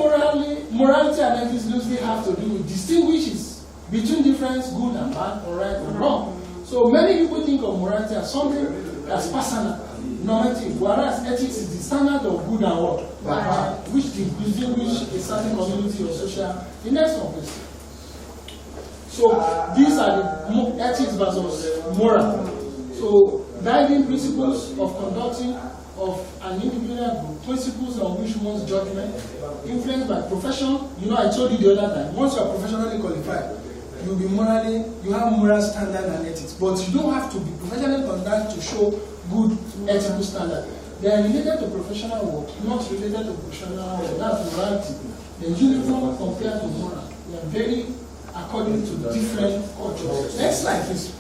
morality and ethics loosely have to do with distinguishes between difference, good and bad, or right and wrong. So many people think of morality as something that's personal, normative, whereas ethics is the standard of good and what, bad, which distinguish a certain community or social. The next one, please. So these are the ethics versus moral. So guiding principles of conducting of an individual group, principles on which one's judgment, influenced by profession. You know, I told you the other time, once you are professionally qualified, you'll be morally, you have moral standard and ethics, but you don't have to be professionally conducted to show good ethical standard. They are related to professional work, not related to professional work. That's morality. The uniform compared to moral. They are very according to different cultures. Next slide, please.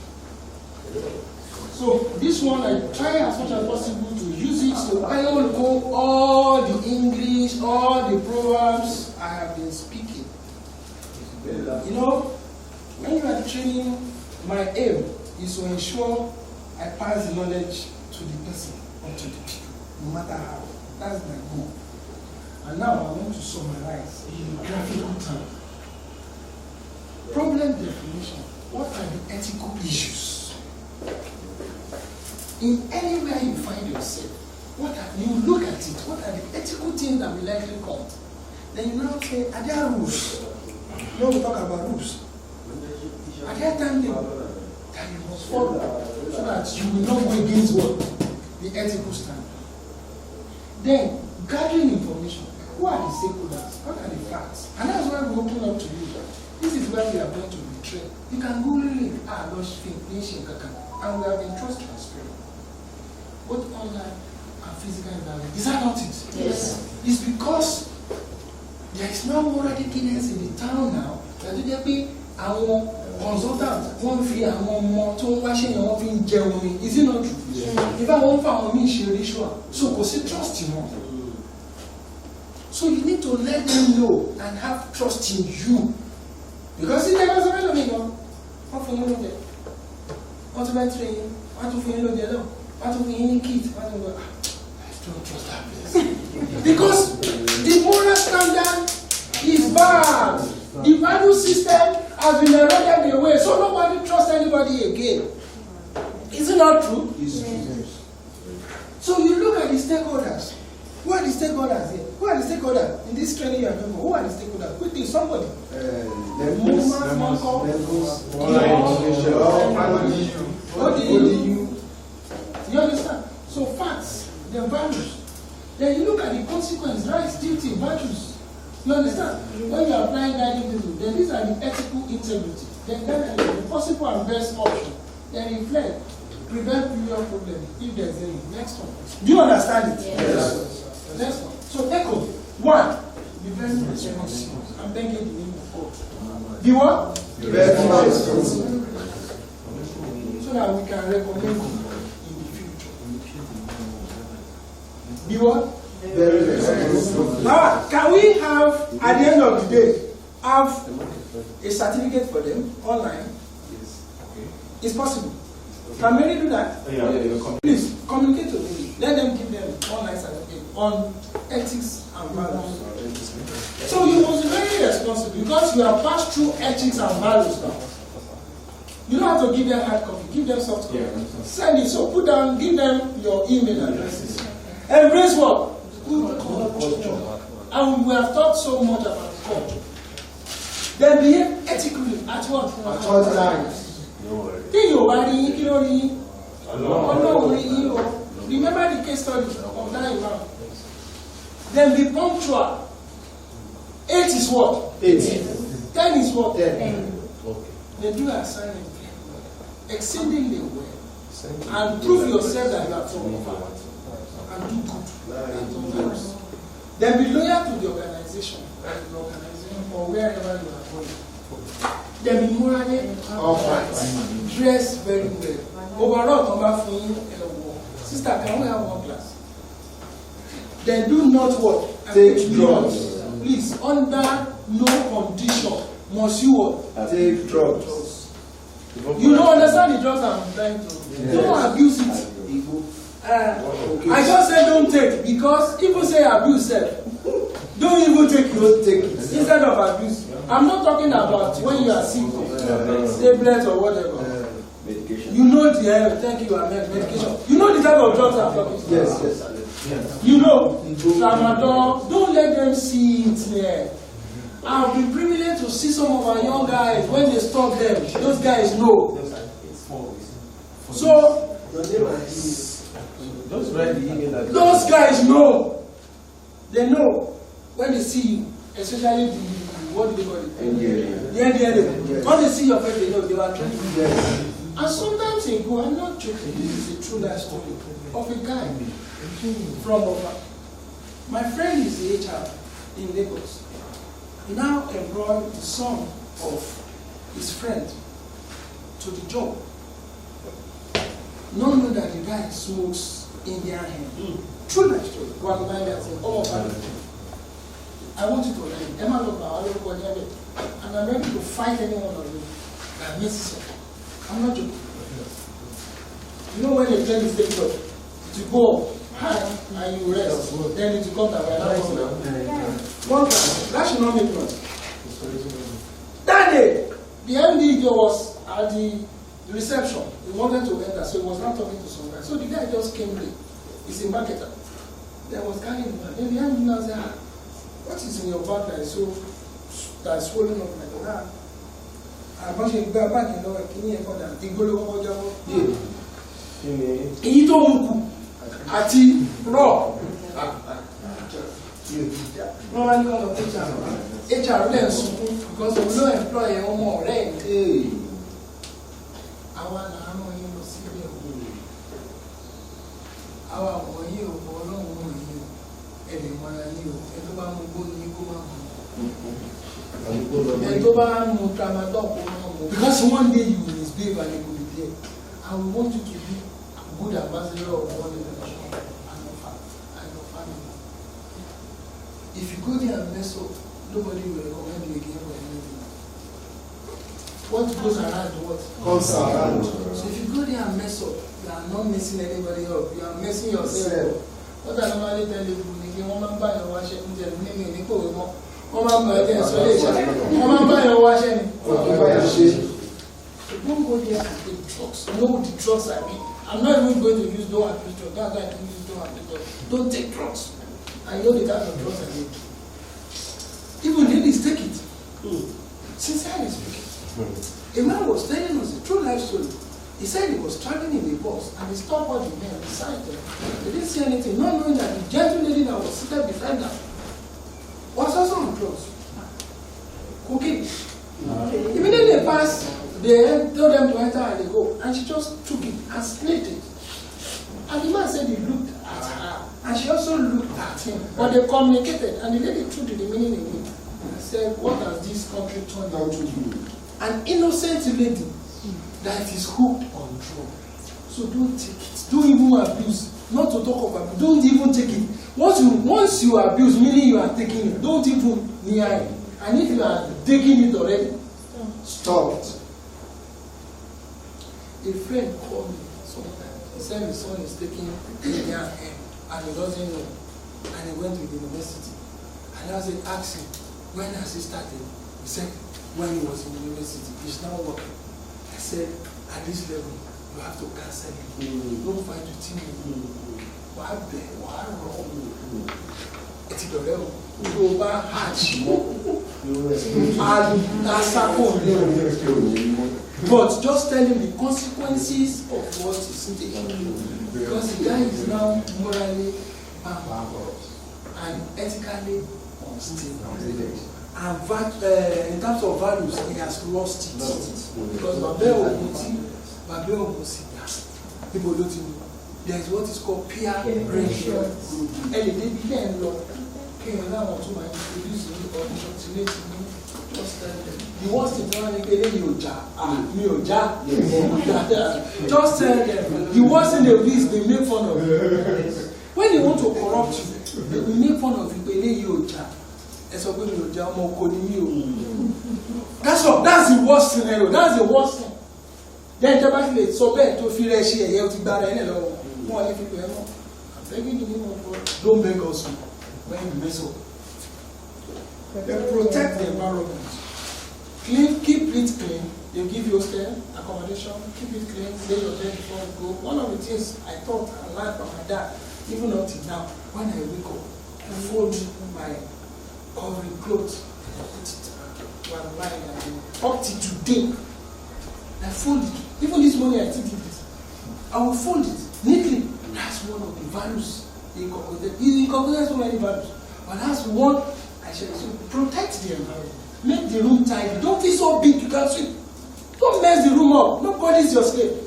So this one, I try as much as possible to use it so I don't go all the English, all the proverbs I have been speaking. You know, when you are training, my aim is to ensure I pass the knowledge to the person or to the people, no matter how. That's my goal. And now I want to summarize in graphical terms. Problem definition. What are the ethical issues? In anywhere you find yourself, you look at it, what are the ethical things that will likely come? Then you now say, are there rules? You know, we talk about rules. Are there timetable that you must follow so that you will not go against what? The ethical standard. Then, gathering information. Who are the stakeholders? What are the facts? And that's why we open up to you. This is where we are going to be trained. You can Google it, and we have been trust transparent. Both online and physical environment. Is that not it? Yes. It's because there is no more ridiculous in the town now that there be our consultants won't feel more to washing your own Germany. Is it not true? Yes. If I won't find me, she ritual. So go see trust in one. So you need to let them know and have trust in you. Because if they don't know me, what for you know there? What to training? What to you know there? What to any kid? What to go? I don't trust that place. Because the moral standard is bad. The value system has been eroded away, so nobody trusts anybody again. Is it not true? Yes. So you look at the stakeholders. Who are the stakeholders here? Who are the stakeholders in this training you are doing? Who are the stakeholders? Quickly, somebody. Levels, ODU. You understand? So facts, their values. Then you look at the consequence, rights, duty, values. You understand? When you are applying guiding principles, then these are the ethical integrity. Then that is the possible and best option. Then reflect, prevent previous problem if there's any. Next one. Do you understand it? Yes. Next one. So echo. One, be very responsible. I'm begging the name of God. Be what? very responsible. So that we can recommend you in the future. Be what? Very responsible. Now, can we have, at the end of the day, have a certificate for them online? It's possible. Can many do that? Please, communicate to me. Let them give them online certificate on ethics and values. So you must be very responsible because you have passed through ethics and values now. You don't have to give them hard copy, give them soft copy. Send it. So put down, give them your email addresses. Embrace what? Good culture. And we have talked so much about culture. Then behave ethically at what? At all times. Tí yóò bá rí yín kí ló rí yín? Ọlọ́run rí yín o. Remember the case study of that imam. Then be punctual. 8 is what? 8. 10 is what? 10. They do assignment exceedingly well. And prove yourself that you are from God. And do good. And do works. Then be loyal to the organization or wherever you are going. Then be morally upright. Dress very well. Overall, come back from you. Sister, can we have one class? Then do not what? Take drugs. Please, under no condition must you what? Take drugs. You don't understand the drugs I'm trying to. Yes. Don't abuse it. I just said don't take because people say abuse it. Don't even take it. Don't take it. Instead of abuse. I'm not talking about when you are sick, tablets or whatever. Medication. You know the thank you, Ahmed, medication. You know the type of drugs I'm talking about. Yes. You know, Tramadol, don't let them see it there. I've been privileged to see some of our young guys when they stop them. Those guys know. So, those guys know. They know when they see you, especially the, what do they call it? The when they see your face, they know they were training. Yes. And sometimes they go, I'm not joking, this is a true life story of a guy from Ofa. My friend is the HR in Lagos. He now employed the son of his friend to the job. Not know that the guy smokes Indian hemp. True life story. One guy that said, oh, I want you to learn. Emma and I'm ready to fight anyone of you that misses it. I'm not joking. You know when they tell you to take up, to go high and you rest, then it will come down. One time, that should not make noise. That day, the MD was at the reception. He wanted to enter, so he was not talking to some guy. So the guy just came late. He's a marketer. There was carrying him. Then the MD now said, what is in your bag that is so swollen up like that? Àbáṣe gba báàgì lọ́wọ́ kìíní ẹ̀kọ́ dà ìgbólówó kọjá wọ́n. Èyí tó mú kù àti rọ̀. Wọ́n wá ní ọ̀nà HR lẹ́ ń sunkún because of no employee ọmọ ọ̀rẹ́ ẹ̀. Àwa làánú yín lọ sí ilé òkú. Àwa àwọn yìí ò bọ̀ ọlọ́run mọ̀ yìí o. Ẹ̀rẹ̀ mọ́ra yìí o. Ẹ tó bá mú gbóni yín kó má mú. And because one day you will misbehave and you will be there. And we want you to be a good ambassador of one nation and your family. If you go there and mess up, nobody will recommend you again for anything. What goes around what? Comes around. So if you go there and mess up, you are not messing anybody up. You are messing yourself up. What I normally tell you, woman buy your wash and tell me, wọ́n máa ń bá ẹgbẹ́ ẹ̀sọ́ lè ṣe wọ́n máa ń bá ẹ̀yàn wáṣẹ́ ni. Don't go there and take drugs. Know the drugs I mean. I'm not even going to use don't abuse drugs. That's why I don't use don't abuse drugs. Don't take drugs. I know the type of drugs I take. Even ladies take it. Sincerely speaking. A man was telling us a true life story. He said he was traveling in a bus and he stopped all the men beside them. They didn't see anything, not knowing that the gentle lady that was seated beside them was also on drugs. Cooking. Immediately they passed, they told them to enter and they go. And she just took it and sniffed it. And the man said he looked at her. And she also looked at him. But they communicated and the lady threw the remaining away. And said, what has this country turned out to be? An innocent lady that is hooked on drugs. So don't take it. Don't even abuse. Not to talk about it. Don't even take it. Once you abuse, meaning you are taking it, don't even near it. And if you are taking it already, stop it. A friend called me sometimes. He said his son is taking Indian M and he doesn't know. And he went to the university. And I said, ask him, when has he started? He said, when he was in the university. He's now working. I said, at this level, you have to cancel it. Don't fight with him. Why beg? Why wrong? It's the level. You over hatch. But just tell him the consequences of what he's taking. Because the guy is now morally bankrupt and ethically unstable. And in terms of values, he has lost it. Because Babel Omusi, people don't know. There is what is called peer pressure. And they didn't know. Now want to introduce you or continue to me. Just tell them. The worst thing just tell them. The worst thing they do is they make fun of you. When they want to corrupt you, they will make fun of you. That's the worst scenario. That's the worst thing. Then definitely so bad to feel like she to bar any more if you ever. I'm begging you, don't make us when you mess up. They protect the environment. Keep it clean. They give you stay, accommodation, keep it clean, lay your bed before you go. One of the things I thought I learned from my dad, even up till now, when I wake up, I fold my covering clothes, I put it while lying up to today. I fold it. Even this morning I still did it. I will fold it neatly. That's one of the values incorporated. He incorporated so many values. But that's one I should say. Protect the environment. Make the room tidy. Don't be so big you can't sleep. Don't mess the room up. Nobody's your slave.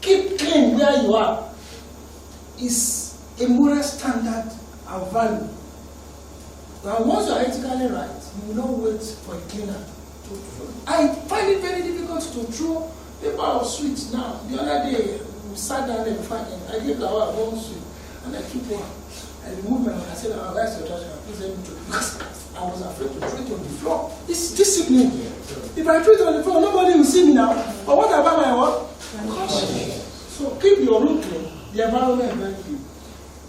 Keep clean where you are. It's a moral standard and value. Now once you are ethically right, you will not wait for a cleaner to throw. I find it very difficult to throw paper or sweet now. The other day, we sat down there before I gave the hour one sweet and I took one. I removed my hand. I said, where's your judgment? Please let me throw it. Because I was afraid to throw it on the floor. It's discipline. If I throw it on the floor, nobody will see me now. But what about my what? Caution. So keep your room clean, the environment very clean.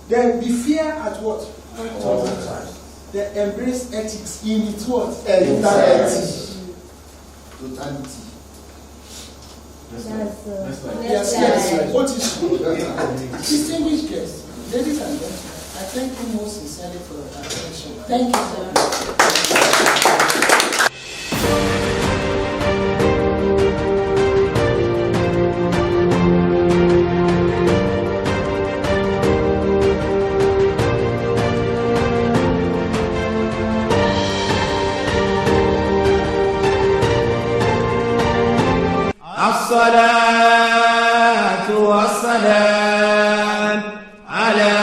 Then be fair at what? All times. Then embrace ethics in its what? Totality. Yes. What is distinguished guests, ladies and gentlemen, I thank you most sincerely for your attention. Thank you so much. الصلاة والسلام على